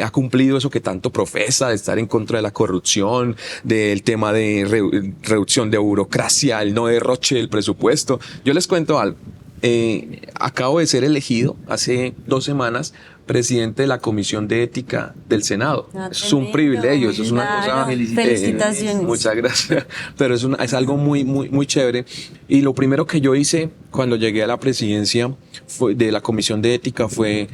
ha cumplido eso que tanto profesa, de estar en contra de la corrupción, del tema de reducción de burocracia, el no derroche del presupuesto. Yo les cuento algo. Acabo de ser elegido hace 2 semanas presidente de la Comisión de Ética del Senado. Es un privilegio, eso es una cosa...
Felicitaciones.
Muchas gracias. Pero es algo muy, muy, muy chévere. Y lo primero que yo hice cuando llegué a la presidencia de la Comisión de Ética fue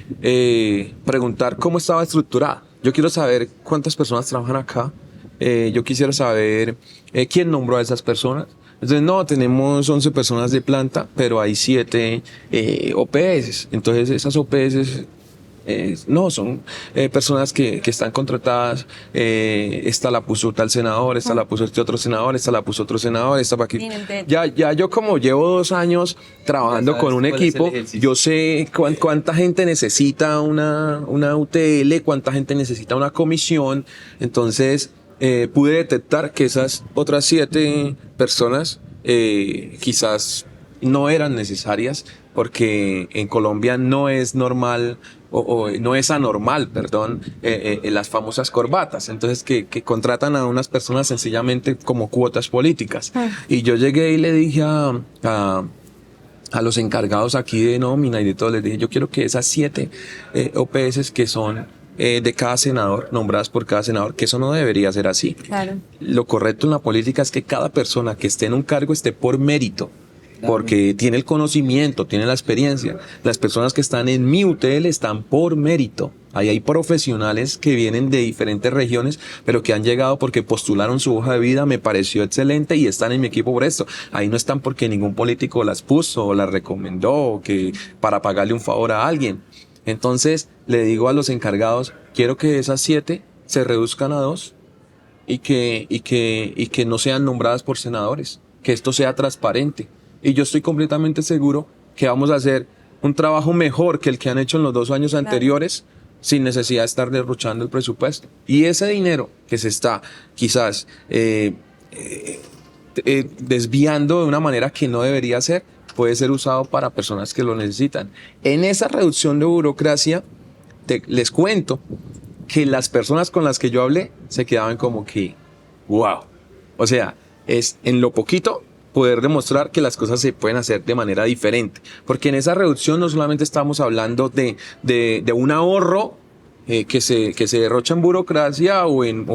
preguntar cómo estaba estructurada. Yo quiero saber cuántas personas trabajan acá. Yo quisiera saber quién nombró a esas personas. Entonces, no, tenemos 11 personas de planta, pero hay 7 OPS. Entonces, esas OPS no, son personas que están contratadas. Esta la puso tal senador, esta la puso este otro senador, esta la puso otro senador, esta para aquí. Ya yo como llevo 2 años trabajando con un equipo, yo sé cuánta gente necesita una UTL, cuánta gente necesita una comisión. Entonces, pude detectar que esas otras 7 personas quizás no eran necesarias, porque en Colombia no es normal o no es anormal, las famosas corbatas. Entonces que contratan a unas personas sencillamente como cuotas políticas. Y yo llegué y le dije a los encargados aquí de nómina y de todo, les dije, yo quiero que esas 7 OPS que son de cada senador, nombradas por cada senador, que eso no debería ser así.
Claro.
Lo correcto en la política es que cada persona que esté en un cargo esté por mérito, porque tiene el conocimiento, tiene la experiencia. Las personas que están en mi UTL están por mérito. Ahí hay profesionales que vienen de diferentes regiones, pero que han llegado porque postularon su hoja de vida, me pareció excelente y están en mi equipo por esto. Ahí no están porque ningún político las puso o las recomendó o que para pagarle un favor a alguien. Entonces le digo a los encargados, quiero que esas 7 se reduzcan a 2 y que no sean nombradas por senadores, que esto sea transparente. Y yo estoy completamente seguro que vamos a hacer un trabajo mejor que el que han hecho en los 2 años anteriores, sin necesidad de estar derrochando el presupuesto. Y ese dinero que se está quizás desviando de una manera que no debería ser, puede ser usado para personas que lo necesitan. En esa reducción de burocracia, les cuento que las personas con las que yo hablé se quedaban como que, wow. O sea, es en lo poquito poder demostrar que las cosas se pueden hacer de manera diferente. Porque en esa reducción no solamente estamos hablando de un ahorro que se derrocha en burocracia o en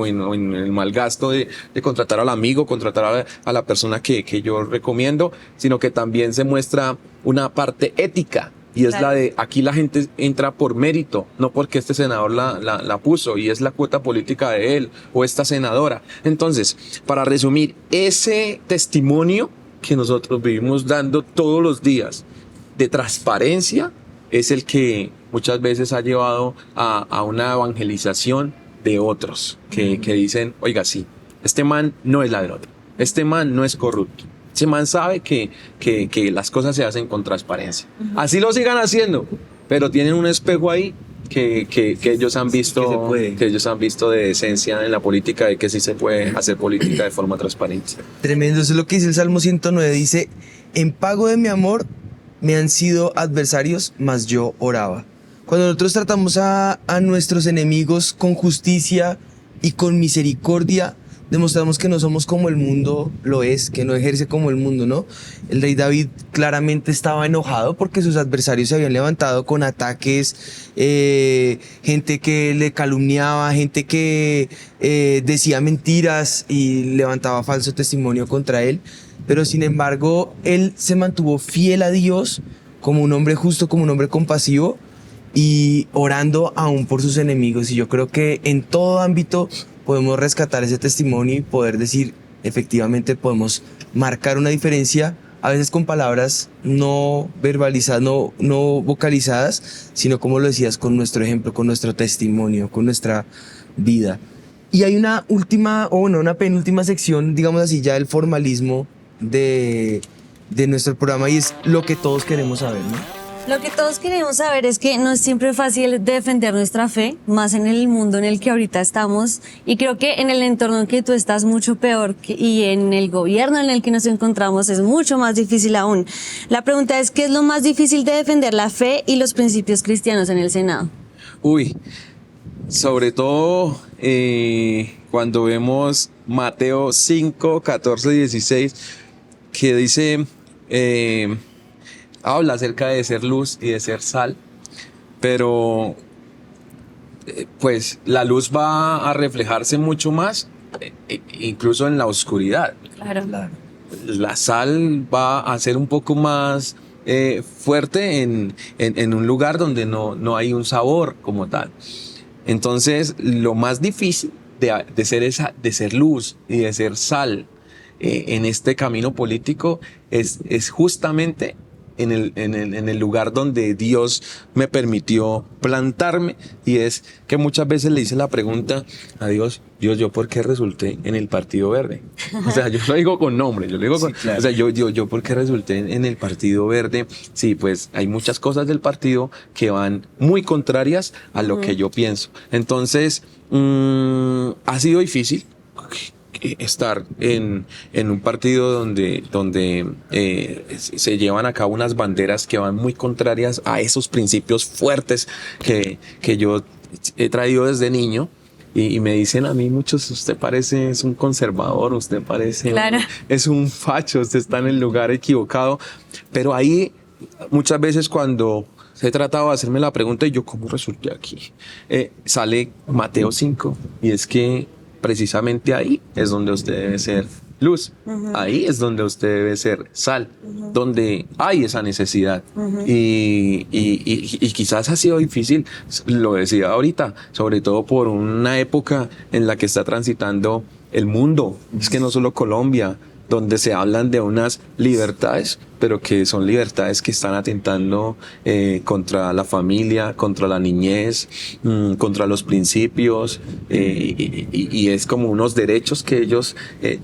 el mal gasto de contratar al amigo, contratar a la persona que yo recomiendo, sino que también se muestra una parte ética. Y es
Claro.
la de, aquí la gente entra por mérito, no porque este senador la puso, y es la cuota política de él, o esta senadora. Entonces, para resumir, ese testimonio que nosotros vivimos dando todos los días de transparencia es el que muchas veces ha llevado a una evangelización de otros que dicen, oiga, sí, este man no es ladrón, este man no es corrupto. Ese man sabe que las cosas se hacen con transparencia. Así lo sigan haciendo, pero tienen un espejo ahí que ellos han visto, que ellos han visto de esencia en la política, de que sí se puede hacer política de forma transparente.
Tremendo, eso es lo que dice el Salmo 109, dice, en pago de mi amor me han sido adversarios, mas yo oraba. Cuando nosotros tratamos a nuestros enemigos con justicia y con misericordia, demostramos que no somos como el mundo lo es, que no ejerce como el mundo, ¿no? El rey David claramente estaba enojado porque sus adversarios se habían levantado con ataques, gente que le calumniaba, gente que decía mentiras y levantaba falso testimonio contra él. Pero sin embargo, él se mantuvo fiel a Dios como un hombre justo, como un hombre compasivo y orando aún por sus enemigos. Y yo creo que en todo ámbito podemos rescatar ese testimonio y poder decir, efectivamente podemos marcar una diferencia, a veces con palabras no verbalizadas, no vocalizadas, sino como lo decías, con nuestro ejemplo, con nuestro testimonio, con nuestra vida. Y hay una última, o bueno, una penúltima sección, digamos así, ya del formalismo de nuestro programa, y es lo que todos queremos saber, ¿no?
Lo que todos queremos saber es que no es siempre fácil defender nuestra fe, más en el mundo en el que ahorita estamos, y creo que en el entorno en que tú estás mucho peor y en el gobierno en el que nos encontramos es mucho más difícil aún. La pregunta es, ¿qué es lo más difícil de defender la fe y los principios cristianos en el Senado?
Uy, sobre todo cuando vemos Mateo 5, 14, 16, que dice... habla acerca de ser luz y de ser sal, pero pues la luz va a reflejarse mucho más, incluso en la oscuridad.
Claro.
La sal va a ser un poco más fuerte en un lugar donde no hay un sabor como tal. Entonces, lo más difícil de ser luz y de ser sal en este camino político es justamente en el lugar donde Dios me permitió plantarme, y es que muchas veces le hice la pregunta a Dios, ¿yo por qué resulté en el Partido Verde? O sea, yo lo digo con nombre, yo lo digo con, sí, claro. O sea, yo ¿por qué resulté en el Partido Verde? Sí, pues hay muchas cosas del partido que van muy contrarias a lo que yo pienso. Entonces, ha sido difícil estar en un partido donde se llevan a cabo unas banderas que van muy contrarias a esos principios fuertes que yo he traído desde niño, y me dicen a mí muchos, usted parece es un conservador, usted parece
claro.
Es un facho, usted está en el lugar equivocado. Pero ahí muchas veces cuando he tratado de hacerme la pregunta, y yo ¿cómo resulté aquí? Sale Mateo 5, y es que precisamente ahí es donde usted debe ser luz, ahí es donde usted debe ser sal, donde hay esa necesidad. Y quizás ha sido difícil, lo decía ahorita, sobre todo por una época en la que está transitando el mundo. Es que no solo Colombia, donde se hablan de unas libertades, pero que son libertades que están atentando contra la familia, contra la niñez, contra los principios, y es como unos derechos que ellos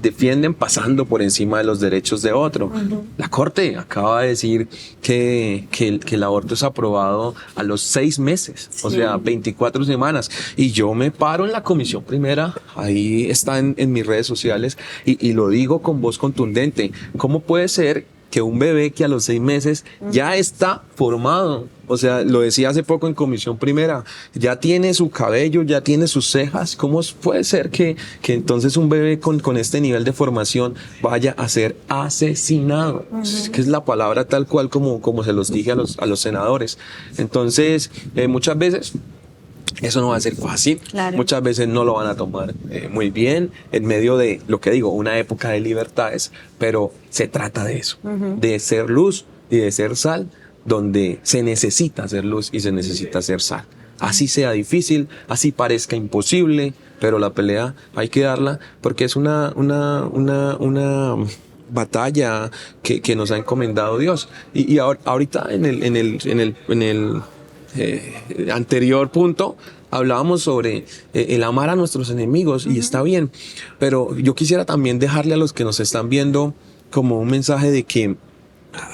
defienden pasando por encima de los derechos de otro. La Corte acaba de decir que el aborto es aprobado a los 6 meses, sí. O sea, 24 semanas, y yo me paro en la Comisión Primera, ahí está en mis redes sociales, y lo digo con voz contundente. ¿Cómo puede ser que un bebé que a los 6 meses ya está formado? O sea, lo decía hace poco en Comisión Primera, ya tiene su cabello, ya tiene sus cejas. ¿Cómo puede ser que entonces un bebé con este nivel de formación vaya a ser asesinado? Que es la palabra tal cual como se los dije a los senadores. Entonces, muchas veces Eso no va a ser fácil.
Claro.
Muchas veces no lo van a tomar muy bien en medio de, lo que digo, una época de libertades, pero se trata de eso, de ser luz y de ser sal, donde se necesita ser luz y se necesita ser sal. Así sea difícil, así parezca imposible, pero la pelea hay que darla porque es una batalla que nos ha encomendado Dios. Y ahorita en el anterior punto hablábamos sobre el amar a nuestros enemigos y está bien, pero yo quisiera también dejarle a los que nos están viendo como un mensaje de que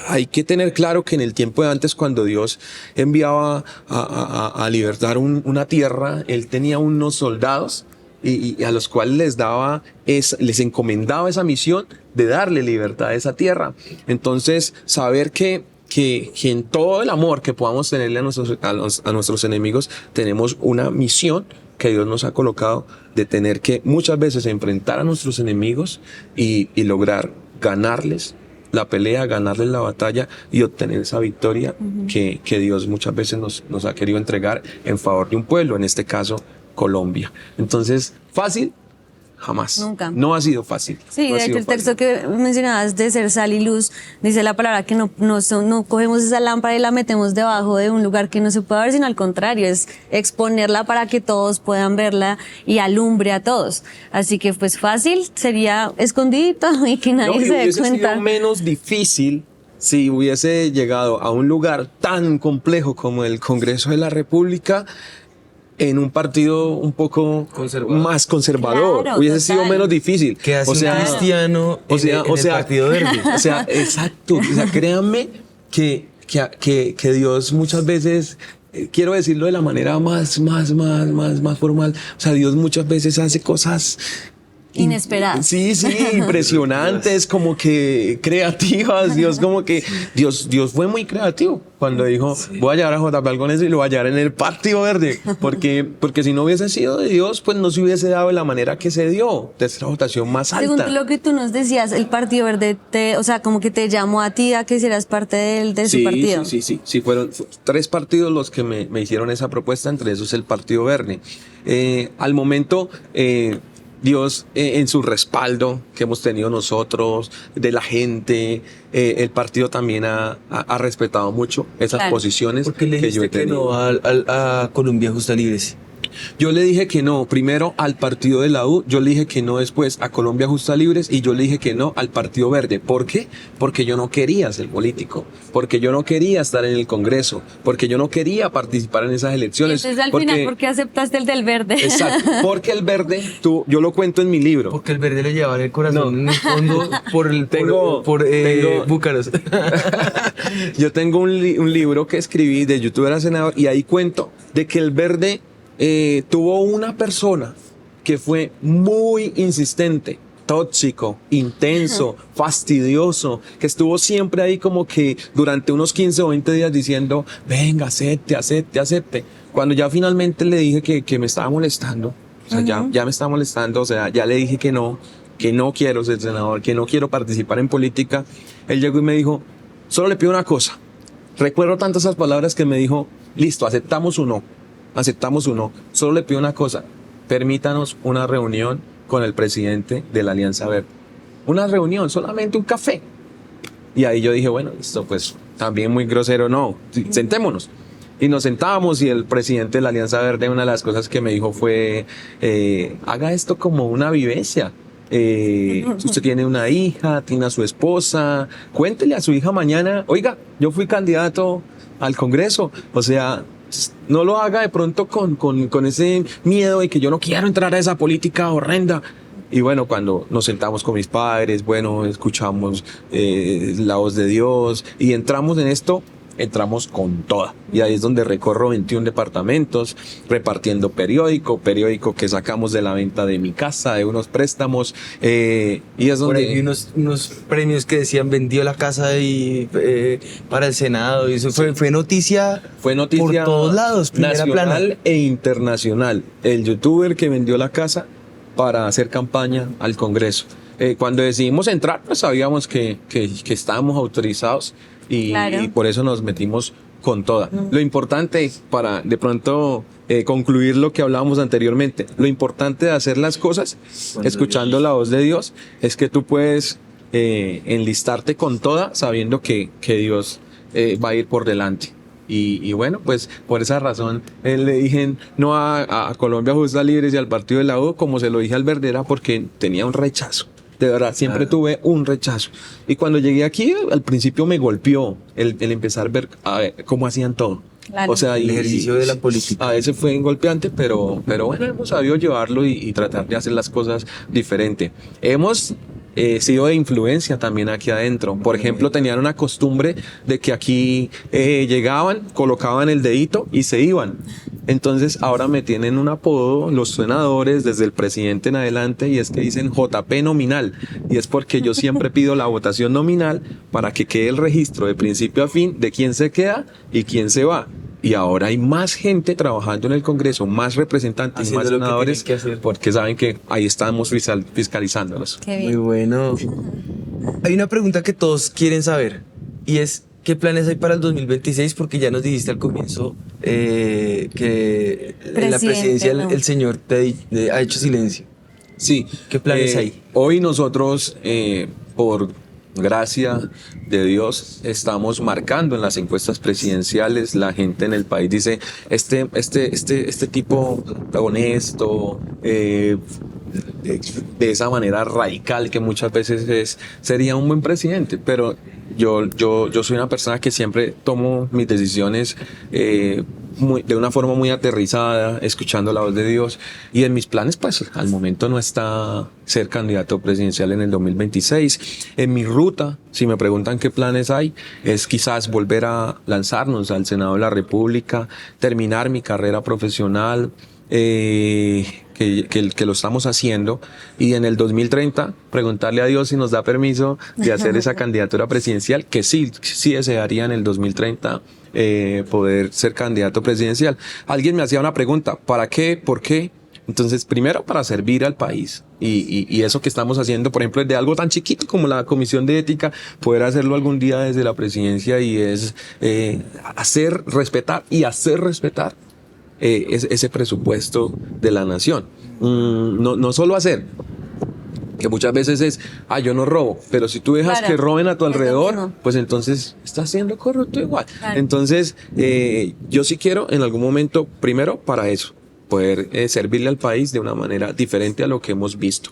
hay que tener claro que en el tiempo de antes, cuando Dios enviaba a libertar una tierra, Él tenía unos soldados y a los cuales les encomendaba esa misión de darle libertad a esa tierra. Entonces, saber que en todo el amor que podamos tenerle a nuestros enemigos, tenemos una misión que Dios nos ha colocado de tener que muchas veces enfrentar a nuestros enemigos y lograr ganarles la pelea, ganarles la batalla y obtener esa victoria que Dios muchas veces nos ha querido entregar en favor de un pueblo, en este caso Colombia. Entonces, ¿fácil? Jamás.
Nunca.
No ha sido fácil.
Sí,
no
de hecho el texto que mencionabas de ser sal y luz, dice la palabra que no cogemos esa lámpara y la metemos debajo de un lugar que no se puede ver, sino al contrario, es exponerla para que todos puedan verla y alumbre a todos. Así que pues fácil sería escondidito y que nadie se dé
hubiese
cuenta.
sido menos difícil si hubiese llegado a un lugar tan complejo como el Congreso de la República en un partido un poco más conservador.
Claro,
hubiese
total.
sido menos difícil.
Que hace un cristiano en el Partido Verde.
O sea, exacto. O sea, créanme que Dios muchas veces, quiero decirlo de la manera más formal, o sea, Dios muchas veces hace cosas
Inesperadas.
Sí, impresionantes, como que creativas. Dios fue muy creativo cuando dijo, voy a llevar a JP Algones y lo voy a llevar en el Partido Verde, porque si no hubiese sido de Dios, pues no se hubiese dado de la manera que se dio, tercera votación más alta.
Según lo que tú nos decías, el Partido Verde o sea, como que te llamó a ti a que hicieras parte de su partido.
Sí, fueron 3 partidos los que me hicieron esa propuesta, entre esos el Partido Verde. Al momento, Dios, en su respaldo que hemos tenido nosotros, de la gente, el partido también ha respetado mucho esas posiciones
¿Por qué le
que yo he
dijiste que
tenido.
no a Colombia Justa Libres?
Yo le dije que no, primero al partido de la U, yo le dije que no después a Colombia Justa Libres y yo le dije que no al Partido Verde. ¿Por qué? Porque yo no quería ser político, porque yo no quería estar en el Congreso, porque yo no quería participar en esas elecciones.
Entonces al final, ¿por qué aceptaste el del Verde?
Exacto, porque el Verde, yo lo cuento en mi libro.
Porque el verde le llevaba en el corazón, en el fondo, por
Tengo-
Búcaros.
Yo tengo un libro que escribí de youtuber a senador y ahí cuento de que el Verde tuvo una persona que fue muy insistente, tóxico, intenso, fastidioso, que estuvo siempre ahí como que durante unos 15 o 20 días diciendo, venga, acepte. Cuando ya finalmente le dije que me estaba molestando, o sea, ya me estaba molestando, o sea, ya le dije que no quiero ser senador, que no quiero participar en política, él llegó y me dijo, solo le pido una cosa. Recuerdo tantas esas palabras que me dijo, listo, aceptamos o no. Solo le pido una cosa, permítanos una reunión con el presidente de la Alianza Verde. Una reunión, solamente un café. Y ahí yo dije, bueno, listo, pues también muy grosero, no, sentémonos. Y nos sentábamos y el presidente de la Alianza Verde, una de las cosas que me dijo fue, haga esto como una vivencia. Usted tiene una hija, tiene a su esposa, cuéntele a su hija mañana, oiga, yo fui candidato al Congreso, o sea, no lo haga de pronto con ese miedo de que yo no quiero entrar a esa política horrenda. Y bueno, cuando nos sentamos con mis padres, bueno, escuchamos la voz de Dios y entramos en esto, entramos con toda. Y ahí es donde recorro 21 departamentos, repartiendo periódico que sacamos de la venta de mi casa, de unos préstamos. Y es
Por
donde...
ahí vi unos premios que decían vendió la casa para el Senado. Y eso fue noticia.
Fue noticia
por todos lados, primera
nacional
plana.
e internacional. El youtuber que vendió la casa para hacer campaña al Congreso. Cuando decidimos entrar, pues sabíamos que estábamos autorizados y,
Claro.
y por eso nos metimos con toda. Lo importante, para de pronto concluir lo que hablábamos anteriormente, lo importante de hacer las cosas escuchando la voz de Dios es que tú puedes enlistarte con toda sabiendo que Dios va a ir por delante. Y bueno, pues por esa razón le dije no a Colombia Justa Libres y al partido de la U, como se lo dije al Verdera, porque tenía un rechazo. De verdad, siempre tuve un rechazo. Y cuando llegué aquí, al principio me golpeó el empezar a ver cómo hacían todo.
Claro.
O sea,
El ejercicio de la política.
A veces fue golpeante, pero bueno, hemos sabido llevarlo y tratar de hacer las cosas diferente. Hemos sido de influencia también aquí adentro. Por ejemplo, tenían una costumbre de que aquí llegaban, colocaban el dedito y se iban. Entonces ahora me tienen un apodo los senadores desde el presidente en adelante, y es que dicen JP nominal, y es porque yo siempre pido la votación nominal para que quede el registro de principio a fin de quién se queda y quién se va. Y ahora hay más gente trabajando en el Congreso, más representantes,
haciendo
más
lo que
senadores,
tienen que hacer.
porque saben que ahí estamos fiscalizándolos.
Qué
Muy
bien.
bueno. Hay una pregunta que todos quieren saber, y es, ¿qué planes hay para el 2026? Porque ya nos dijiste al comienzo que en la presidencia
¿no?
el señor ha hecho silencio.
Sí.
¿Qué planes hay?
Hoy nosotros, por gracia de Dios, estamos marcando en las encuestas presidenciales. La gente en el país dice, este tipo honesto, de esa manera radical que muchas veces sería un buen presidente, pero yo soy una persona que siempre tomo mis decisiones de una forma muy aterrizada, escuchando la voz de Dios, y en mis planes pues al momento no está ser candidato presidencial en el 2026. En mi ruta, si me preguntan qué planes hay, es quizás volver a lanzarnos al Senado de la República, terminar mi carrera profesional, que lo estamos haciendo, y en el 2030 preguntarle a Dios si nos da permiso de hacer esa candidatura presidencial, que sí desearía en el 2030 poder ser candidato presidencial. Alguien me hacía una pregunta, ¿para qué? ¿Por qué? Entonces, primero, para servir al país, y eso que estamos haciendo, por ejemplo, de algo tan chiquito como la Comisión de Ética, poder hacerlo algún día desde la presidencia, y es hacer respetar ese presupuesto de la nación. No solo hacer, que muchas veces es, yo no robo, pero si tú dejas
Claro,
que roben a tu
es lo
alrededor,
mismo.
pues entonces estás siendo corrupto igual.
Claro.
Entonces, yo sí quiero en algún momento, primero para eso, poder servirle al país de una manera diferente a lo que hemos visto.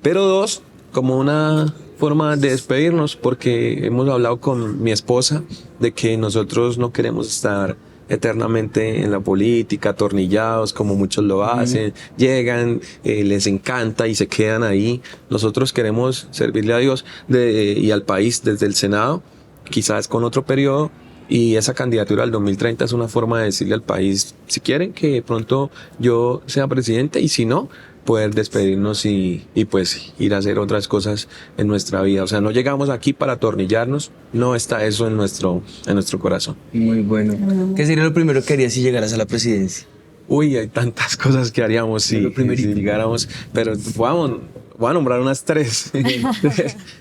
Pero dos, como una forma de despedirnos, porque hemos hablado con mi esposa de que nosotros no queremos estar eternamente en la política, atornillados como muchos lo hacen, llegan, les encanta y se quedan ahí. Nosotros queremos servirle a Dios y al país desde el Senado, quizás con otro periodo, y esa candidatura al 2030 es una forma de decirle al país, si quieren que de pronto yo sea presidente, y si no, poder despedirnos y pues ir a hacer otras cosas en nuestra vida. O sea, no llegamos aquí para atornillarnos, no está eso en nuestro corazón.
Muy bueno. ¿Qué sería lo primero que harías si llegaras a la presidencia?
Uy, hay tantas cosas que haríamos si llegáramos, pero voy a nombrar unas 3.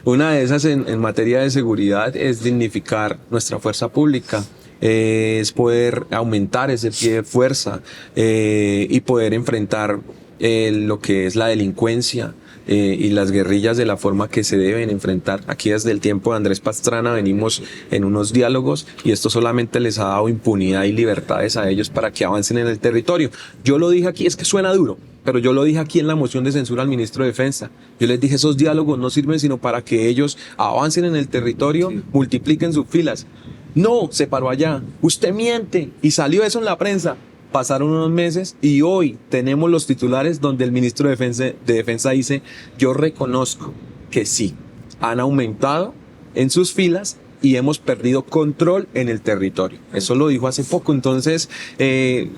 Una de esas en materia de seguridad es dignificar nuestra fuerza pública. Es poder aumentar ese pie de fuerza y poder enfrentar lo que es la delincuencia y las guerrillas de la forma que se deben enfrentar. Aquí desde el tiempo de Andrés Pastrana venimos en unos diálogos, y esto solamente les ha dado impunidad y libertades a ellos para que avancen en el territorio. Yo lo dije aquí, es que suena duro, pero yo lo dije aquí en la moción de censura al ministro de Defensa. Yo les dije, esos diálogos no sirven sino para que ellos avancen en el territorio, multipliquen sus filas. No, se paró allá, usted miente, y salió eso en la prensa. Pasaron unos meses y hoy tenemos los titulares donde el ministro de Defensa dice, yo reconozco que sí, han aumentado en sus filas y hemos perdido control en el territorio. Eso lo dijo hace poco. Entonces,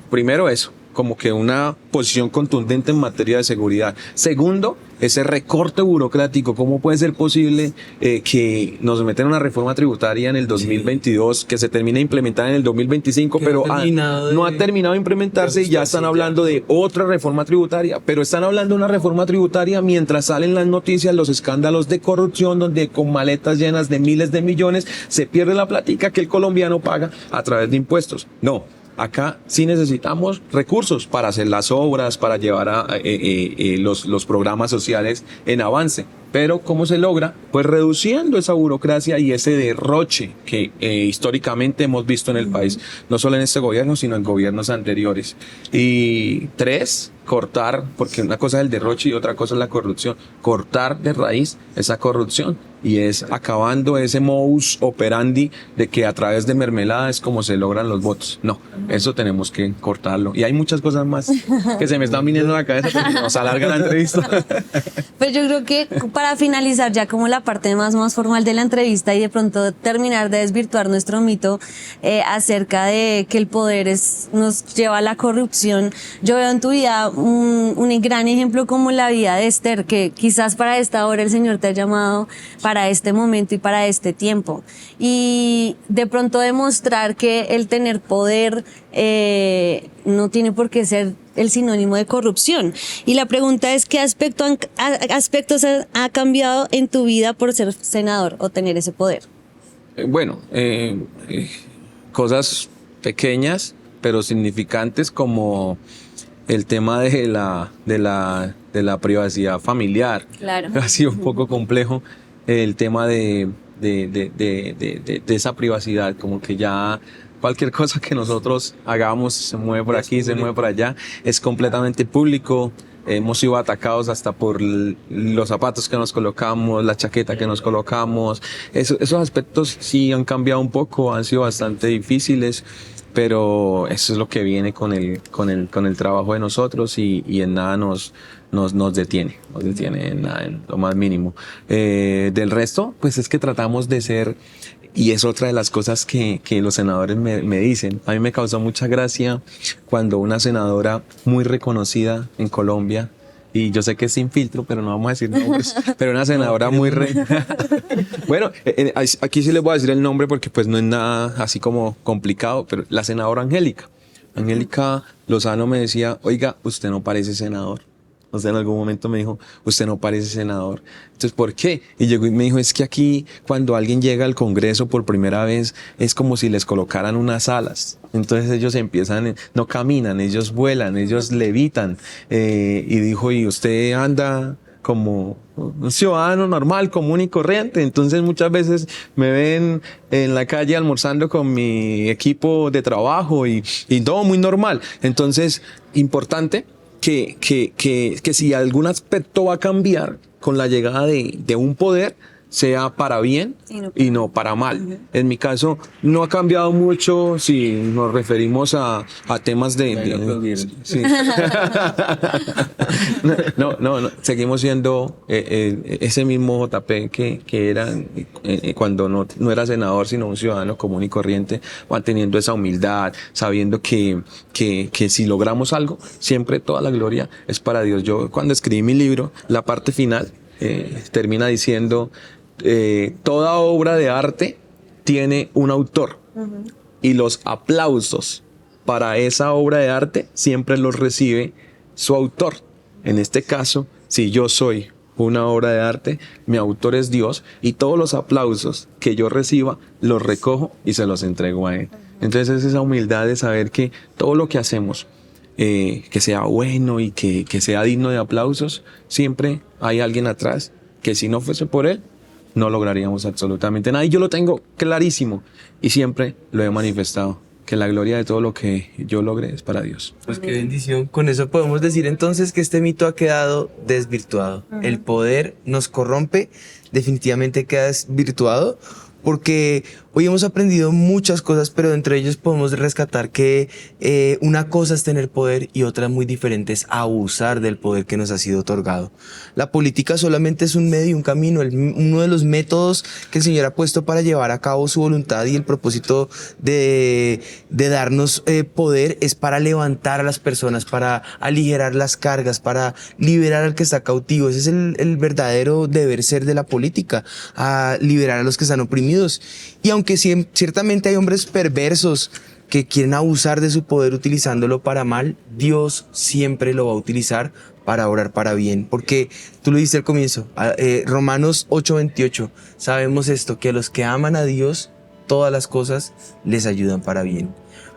primero eso, como que una posición contundente en materia de seguridad. Segundo, ese recorte burocrático. ¿Cómo puede ser posible que nos metan una reforma tributaria en el 2022, que se termine de implementar en el 2025,
Que
pero
no
ha terminado de implementarse y ya están hablando de otra reforma tributaria? Pero están hablando de una reforma tributaria mientras salen las noticias, los escándalos de corrupción, donde con maletas llenas de miles de millones se pierde la plática que el colombiano paga a través de impuestos. No. Acá sí necesitamos recursos para hacer las obras, para llevar a los programas sociales en avance. Pero ¿cómo se logra? Pues reduciendo esa burocracia y ese derroche que históricamente hemos visto en el país, no solo en este gobierno, sino en gobiernos anteriores. Y 3, cortar, porque una cosa es el derroche y otra cosa es la corrupción, cortar de raíz esa corrupción, y es acabando ese modus operandi de que a través de mermelada es como se logran los votos. No, eso tenemos que cortarlo. Y hay muchas cosas más que se me están viniendo a la cabeza, pero nos alarga la entrevista.
Pues yo creo que para finalizar ya como la parte más formal de la entrevista y de pronto terminar de desvirtuar nuestro mito acerca de que el poder nos lleva a la corrupción, yo veo en tu vida un gran ejemplo como la vida de Esther, que quizás para esta hora el Señor te ha llamado para este momento y para este tiempo. Y de pronto demostrar que el tener poder no tiene por qué ser el sinónimo de corrupción. Y la pregunta es, ¿qué aspectos ha cambiado en tu vida por ser senador o tener ese poder?
Bueno, cosas pequeñas pero significantes, como el tema de la privacidad familiar.
Claro.
Ha sido un poco complejo el tema de esa privacidad, como que ya cualquier cosa que nosotros hagamos se mueve por aquí, se mueve por allá, es completamente público. Hemos sido atacados hasta por los zapatos que nos colocamos, la chaqueta que nos colocamos. Esos aspectos sí han cambiado un poco, han sido bastante difíciles, pero eso es lo que viene con el trabajo de nosotros, y en nada nos detiene en nada, en lo más mínimo. Del resto, pues es que tratamos de ser, y es otra de las cosas que los senadores me dicen. A mí me causó mucha gracia cuando una senadora muy reconocida en Colombia, y yo sé que es sin filtro, pero no vamos a decir nombres, pero una senadora bueno, aquí sí les voy a decir el nombre porque pues no es nada así como complicado, pero la senadora Angélica Lozano me decía: oiga, usted no parece senador. O sea, en algún momento me dijo: usted no parece senador. Entonces, ¿por qué? Y llegó y me dijo: es que aquí, cuando alguien llega al Congreso por primera vez, es como si les colocaran unas alas. Entonces ellos no caminan, ellos vuelan, ellos levitan. Y dijo: y usted anda como un ciudadano normal, común y corriente. Entonces muchas veces me ven en la calle almorzando con mi equipo de trabajo y todo muy normal. Entonces, importante que si algún aspecto va a cambiar con la llegada de un poder, sea para bien y no para mal. En mi caso, no ha cambiado mucho si nos referimos a temas sí. No, seguimos siendo ese mismo JP que era cuando no era senador, sino un ciudadano común y corriente, manteniendo esa humildad, sabiendo que si logramos algo, siempre toda la gloria es para Dios. Yo, cuando escribí mi libro, la parte final termina diciendo: toda obra de arte tiene un autor, y los aplausos para esa obra de arte siempre los recibe su autor. En este caso, si yo soy una obra de arte, mi autor es Dios, y todos los aplausos que yo reciba los recojo y se los entrego a Él. Entonces es esa humildad de saber que todo lo que hacemos, que sea bueno y que sea digno de aplausos, siempre hay alguien atrás que, si no fuese por Él, no lograríamos absolutamente nada. Y yo lo tengo clarísimo y siempre lo he manifestado, que la gloria de todo lo que yo logre es para Dios.
Pues qué bendición. Con eso podemos decir entonces que este mito ha quedado desvirtuado. El poder nos corrompe, definitivamente queda desvirtuado, porque hoy hemos aprendido muchas cosas, pero entre ellos podemos rescatar que una cosa es tener poder y otra muy diferente es abusar del poder que nos ha sido otorgado. La política solamente es un medio, un camino, uno de los métodos que el Señor ha puesto para llevar a cabo su voluntad, y el propósito de darnos poder es para levantar a las personas, para aligerar las cargas, para liberar al que está cautivo. Ese es el verdadero deber ser de la política, a liberar a los que están oprimidos. Y aunque ciertamente hay hombres perversos que quieren abusar de su poder utilizándolo para mal, Dios siempre lo va a utilizar para obrar para bien. Porque tú lo dijiste al comienzo, Romanos 8:28, sabemos esto, que a los que aman a Dios, todas las cosas les ayudan para bien.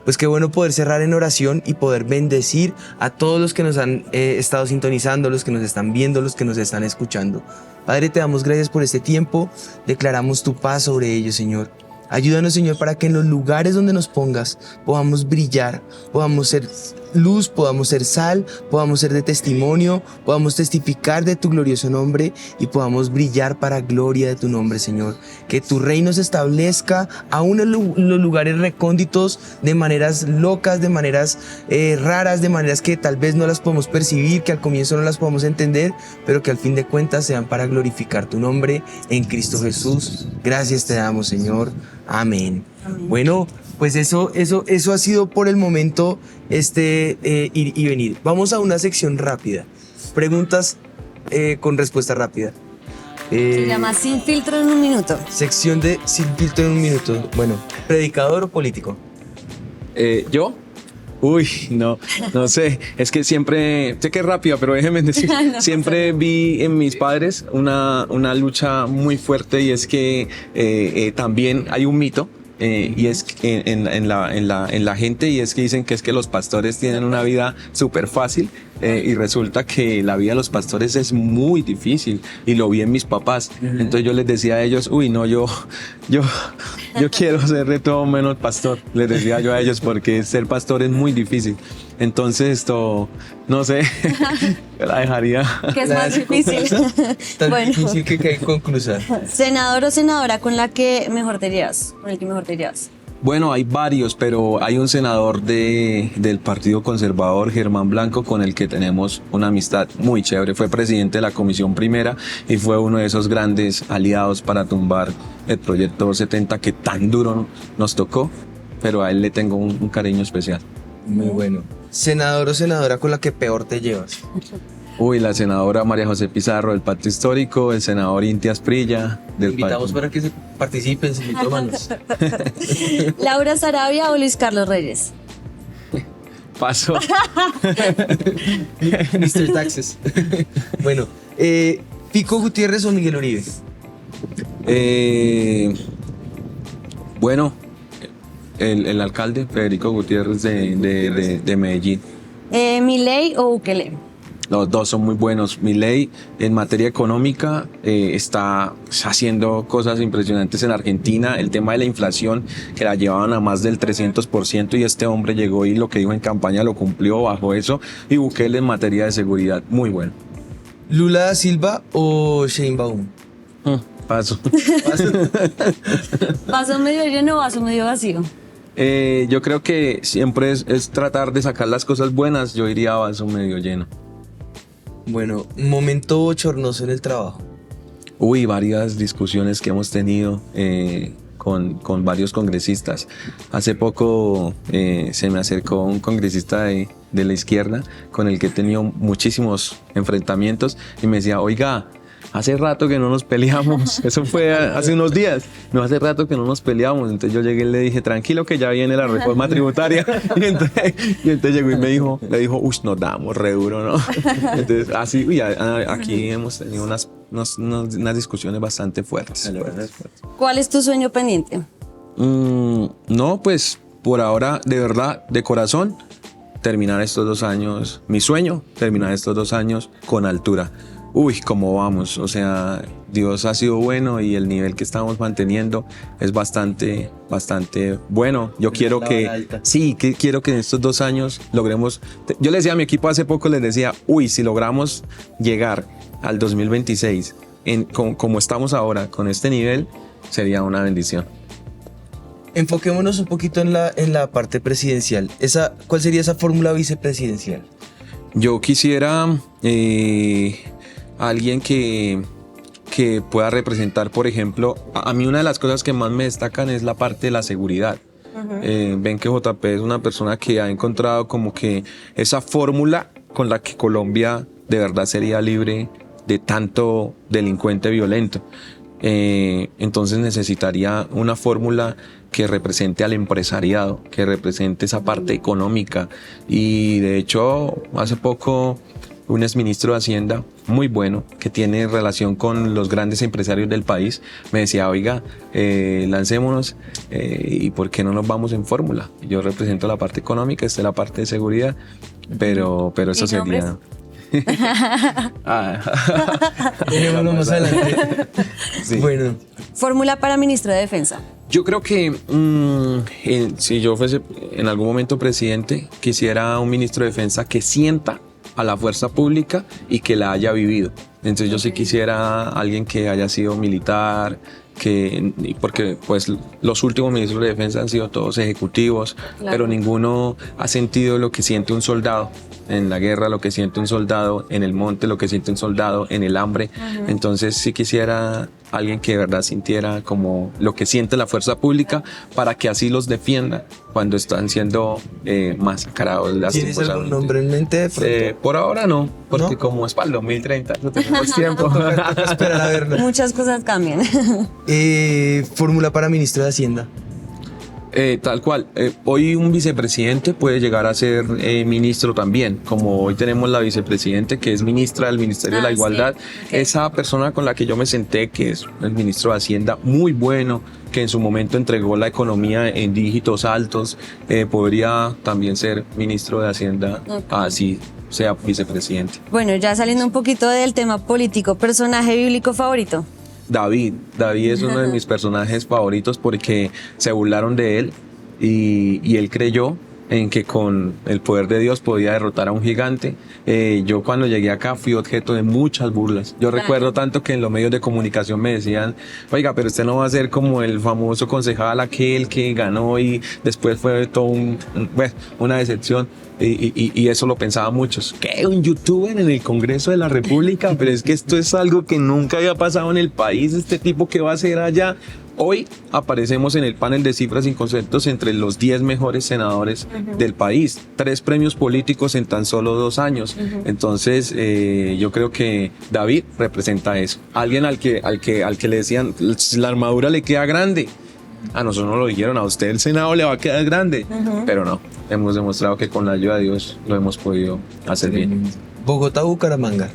Pues qué bueno poder cerrar en oración y poder bendecir a todos los que nos han estado sintonizando, los que nos están viendo, los que nos están escuchando. Padre, te damos gracias por este tiempo, declaramos tu paz sobre ellos, Señor. Ayúdanos, Señor, para que en los lugares donde nos pongas podamos brillar, podamos ser luz, podamos ser sal, podamos ser de testimonio, podamos testificar de tu glorioso nombre y podamos brillar para gloria de tu nombre, Señor. Que tu reino se establezca aún en los lugares recónditos, de maneras locas, de maneras raras, de maneras que tal vez no las podemos percibir, que al comienzo no las podemos entender, pero que al fin de cuentas sean para glorificar tu nombre en Cristo Jesús. Gracias te damos, Señor. Amén. Bueno, pues eso ha sido por el momento ir y venir. Vamos a una sección rápida. Preguntas con respuesta rápida.
Se llama Sin Filtro en un Minuto.
Sección de Sin Filtro en un Minuto. Bueno, ¿predicador o político?
¿Yo? Uy, no sé, es que siempre, sé que es rápido, pero déjeme decir,
No
siempre vi en mis padres una lucha muy fuerte, y es que también hay un mito. Y es que en la gente, y es que dicen que es que los pastores tienen una vida súper fácil, y resulta que la vida de los pastores es muy difícil, y lo vi en mis papás. Entonces yo les decía a ellos, uy, no, yo quiero ser de todo menos pastor, les decía yo a ellos, porque ser pastor es muy difícil. Entonces esto, no sé, la dejaría.
¿Qué es más difícil?
Tan
Bueno,
difícil que cae inconclusa.
senador o senadora con la que mejor te llevas, con el que mejor te llevas.
Bueno, hay varios, pero hay un senador del Partido Conservador, Germán Blanco, con el que tenemos una amistad muy chévere. Fue presidente de la Comisión Primera y fue uno de esos grandes aliados para tumbar el Proyecto 70 que tan duro nos tocó, pero a él le tengo un cariño especial.
Muy bueno. ¿Senador o senadora con la que peor te llevas?
Uy, la senadora María José Pizarro del Pacto Histórico, el senador Inti Asprilla del
Invitamos para que participen, sin mitómanos.
Laura Sarabia o Luis Carlos Reyes.
Paso.
Mr. Taxes. Bueno, ¿Pico Gutiérrez o Miguel Uribe?
Bueno, el alcalde Federico Gutiérrez de Medellín.
Milei o Bukele.
Los dos son muy buenos. Milei en materia económica está haciendo cosas impresionantes en Argentina. El tema de la inflación, que la llevaban a más del 300%, y este hombre llegó y lo que dijo en campaña lo cumplió bajo eso. Y Bukele en materia de seguridad, muy bueno.
¿Lula da Silva o Sheinbaum?
Paso.
¿Vaso medio lleno o vaso medio vacío?
Yo creo que siempre es tratar de sacar las cosas buenas. Yo iría a vaso medio lleno.
Bueno, momento bochornoso en el trabajo.
Uy, varias discusiones que hemos tenido con varios congresistas. Hace poco se me acercó un congresista de la izquierda con el que he tenido muchísimos enfrentamientos y me decía, oiga, hace rato que no nos peleamos. Eso fue hace unos días. No, hace rato que no nos peleamos. Entonces yo llegué y le dije, tranquilo que ya viene la reforma tributaria. Y entonces llegó y me dijo, uy, nos damos re duro, ¿no? Entonces así, uy, aquí hemos tenido unas discusiones bastante fuertes.
¿Cuál es tu sueño pendiente?
No, pues por ahora, de verdad, de corazón, terminar estos 2 años, mi sueño, terminar estos 2 años con altura. Uy, cómo vamos, o sea, Dios ha sido bueno y el nivel que estamos manteniendo es bastante bueno. Yo quiero quiero que en estos 2 años logremos. Yo le decía a mi equipo hace poco, les decía, uy, si logramos llegar al 2026 como estamos ahora, con este nivel, sería una bendición.
Enfoquémonos un poquito en la parte presidencial. ¿Cuál sería esa fórmula vicepresidencial?
Yo quisiera alguien que pueda representar, por ejemplo, a mí una de las cosas que más me destacan es la parte de la seguridad. Ven que JP es una persona que ha encontrado como que esa fórmula con la que Colombia de verdad sería libre de tanto delincuente violento. Entonces necesitaría una fórmula que represente al empresariado, que represente esa parte económica. Y de hecho, hace poco un exministro de Hacienda muy bueno, que tiene relación con los grandes empresarios del país, me decía, oiga, lancémonos y ¿por qué no nos vamos en fórmula? Yo represento la parte económica, esta es la parte de seguridad, pero eso sería...
Dejémoslo más adelante.
Sí.
Bueno,
Fórmula para ministro de Defensa.
Yo creo que si yo fuese en algún momento presidente, quisiera un ministro de Defensa que sienta a la fuerza pública y que la haya vivido. Entonces yo sí quisiera alguien que haya sido militar, porque pues los últimos ministros de Defensa han sido todos ejecutivos,
Claro.
pero ninguno ha sentido lo que siente un soldado en la guerra, lo que siente un soldado en el monte, lo que siente un soldado en el hambre. Entonces sí quisiera alguien que de verdad sintiera como lo que siente la fuerza pública, para que así los defienda cuando están siendo masacrados.
¿tienes algún nombre en mente de pronto?
Por ahora no, porque
¿No?
como es para el 2030 no tenemos tiempo.
Toca esperar a verlo.
Muchas cosas cambian.
Fórmula para ministro de Hacienda.
Tal cual. Hoy un vicepresidente puede llegar a ser ministro también, como hoy tenemos la vicepresidente que es ministra del Ministerio de la
Sí.
Igualdad.
Ok.
Esa persona con la que yo me senté, que es el ministro de Hacienda, muy bueno, que en su momento entregó la economía en dígitos altos, podría también ser ministro de Hacienda,
Ok.
así sea vicepresidente.
Bueno, ya saliendo un poquito del tema político, personaje bíblico favorito.
David es uno de mis personajes favoritos porque se burlaron de él y él creyó en que con el poder de Dios podía derrotar a un gigante. Yo cuando llegué acá fui objeto de muchas burlas. Yo recuerdo tanto que en los medios de comunicación me decían, oiga, pero usted no va a ser como el famoso concejal aquel que ganó y después fue todo una decepción. Y eso lo pensaban muchos. ¿Qué? ¿Un youtuber en el Congreso de la República? Pero es que esto es algo que nunca había pasado en el país. Este tipo, ¿qué va a hacer allá? Hoy aparecemos en el panel de cifras y conceptos entre los 10 mejores senadores del país. 3 premios políticos en tan solo 2 años. Entonces, yo creo que David representa eso. Alguien al que le decían, la armadura le queda grande. A nosotros no lo dijeron, a usted el Senado le va a quedar grande. Pero no, hemos demostrado que con la ayuda de Dios lo hemos podido hacer bien.
Bogotá, Bucaramanga.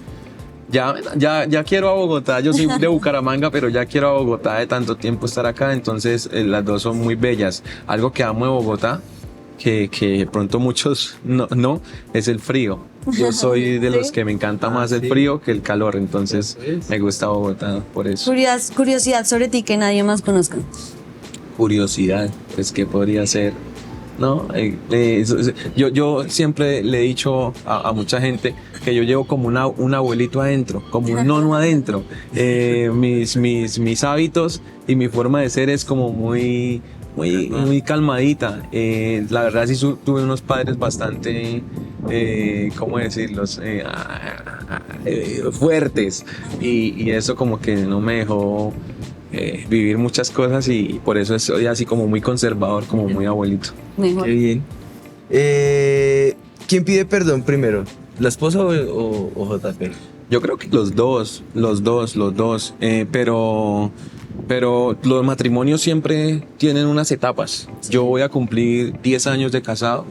Ya quiero a Bogotá, yo soy de Bucaramanga, pero ya quiero a Bogotá de tanto tiempo estar acá, entonces las dos son muy bellas. Algo que amo de Bogotá, que de pronto muchos no, es el frío. Yo soy de los que me encanta más el frío que el calor, entonces me gusta Bogotá por eso.
Curiosidad sobre ti que nadie más conozca.
Curiosidad, pues qué podría ser, ¿no? Yo siempre le he dicho a mucha gente que yo llevo como un abuelito adentro, como un nono adentro. Mis hábitos y mi forma de ser es como muy calmadita. La verdad sí tuve unos padres bastante, ¿cómo decirlos? Fuertes y eso como que no me dejó vivir muchas cosas y por eso soy así como muy conservador, como muy abuelito.
Mejor.
Qué bien. ¿Quién pide perdón primero? ¿La esposa o JP?
Yo creo que los dos, pero los matrimonios siempre tienen unas etapas. Yo voy a cumplir 10 años de casado.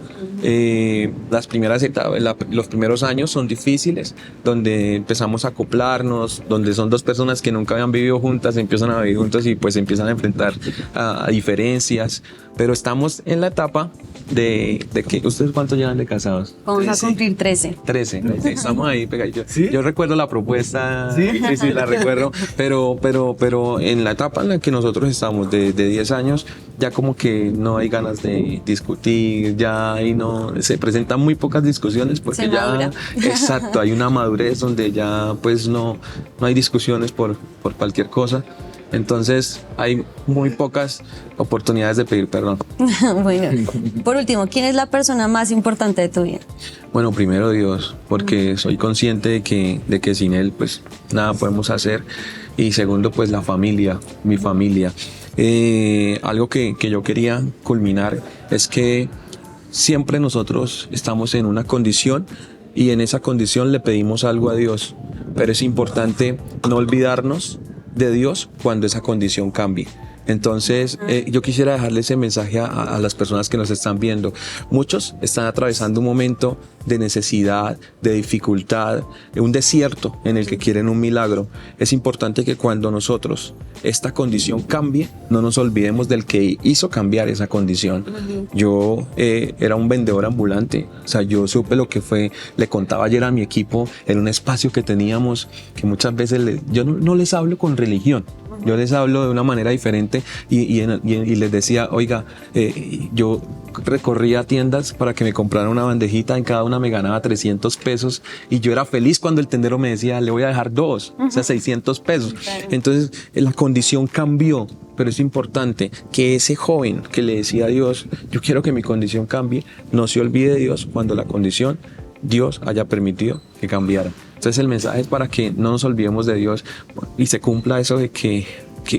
Las primeras etapas, los primeros años son difíciles, donde empezamos a acoplarnos, donde son dos personas que nunca habían vivido juntas, empiezan a vivir juntas y pues empiezan a enfrentar a diferencias. Pero estamos en la etapa de que... ¿Ustedes cuántos llevan de casados?
Vamos a cumplir 13.
13, estamos ahí pegaditos. Yo recuerdo la propuesta, sí, la recuerdo, pero en la etapa en la que nosotros estamos de 10 años, ya como que no hay ganas de discutir, ya ahí no, se presentan muy pocas discusiones porque
Se madura.
Exacto, hay una madurez donde ya pues no hay discusiones por cualquier cosa. Entonces hay muy pocas oportunidades de pedir perdón.
Bueno, por último, ¿quién es la persona más importante de tu vida?
Bueno, primero Dios, porque soy consciente de que sin Él pues nada podemos hacer. Y segundo, pues la familia, mi familia. Algo que yo quería culminar es que siempre nosotros estamos en una condición y en esa condición le pedimos algo a Dios, pero es importante no olvidarnos de Dios cuando esa condición cambie. Entonces, yo quisiera dejarle ese mensaje a las personas que nos están viendo. Muchos están atravesando un momento de necesidad, de dificultad, un desierto en el que quieren un milagro. Es importante que cuando nosotros esta condición cambie, no nos olvidemos del que hizo cambiar esa condición. Yo era un vendedor ambulante, o sea, yo supe lo que fue, le contaba ayer a mi equipo en un espacio que teníamos, que muchas veces yo no les hablo con religión. Yo les hablo de una manera diferente y les decía, oiga, yo recorría tiendas para que me compraran una bandejita, en cada una me ganaba 300 pesos y yo era feliz cuando el tendero me decía, le voy a dejar 2, o sea, 600 pesos. Claro. Entonces, la condición cambió, pero es importante que ese joven que le decía a Dios, yo quiero que mi condición cambie, no se olvide de Dios cuando la condición Dios haya permitido que cambiara. Entonces el mensaje es para que no nos olvidemos de Dios y se cumpla eso de que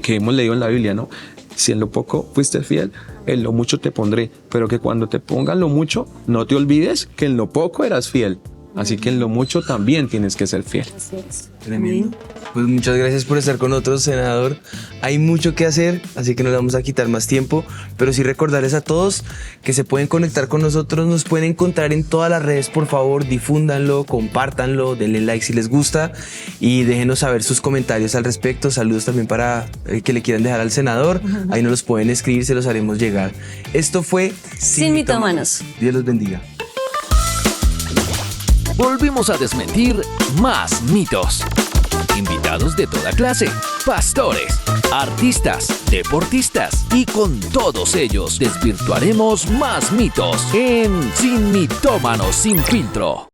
hemos leído en la Biblia, ¿no? Si en lo poco fuiste fiel, en lo mucho te pondré, pero que cuando te pongan lo mucho, no te olvides que en lo poco eras fiel. Así que en lo mucho también tienes que ser fiel.
Así es.
Tremendo. Pues muchas gracias por estar con nosotros, senador. Hay mucho que hacer, así que no le vamos a quitar más tiempo, pero sí recordarles a todos que se pueden conectar con nosotros, nos pueden encontrar en todas las redes, por favor, difúndanlo, compártanlo, denle like si les gusta y déjenos saber sus comentarios al respecto. Saludos también para que le quieran dejar al senador, ahí nos los pueden escribir, se los haremos llegar. Esto fue
Sin Mitómanos.
Dios los bendiga.
Volvimos a desmentir más mitos. Invitados de toda clase, pastores, artistas, deportistas y con todos ellos desvirtuaremos más mitos en Sin Mitómanos Sin Filtro.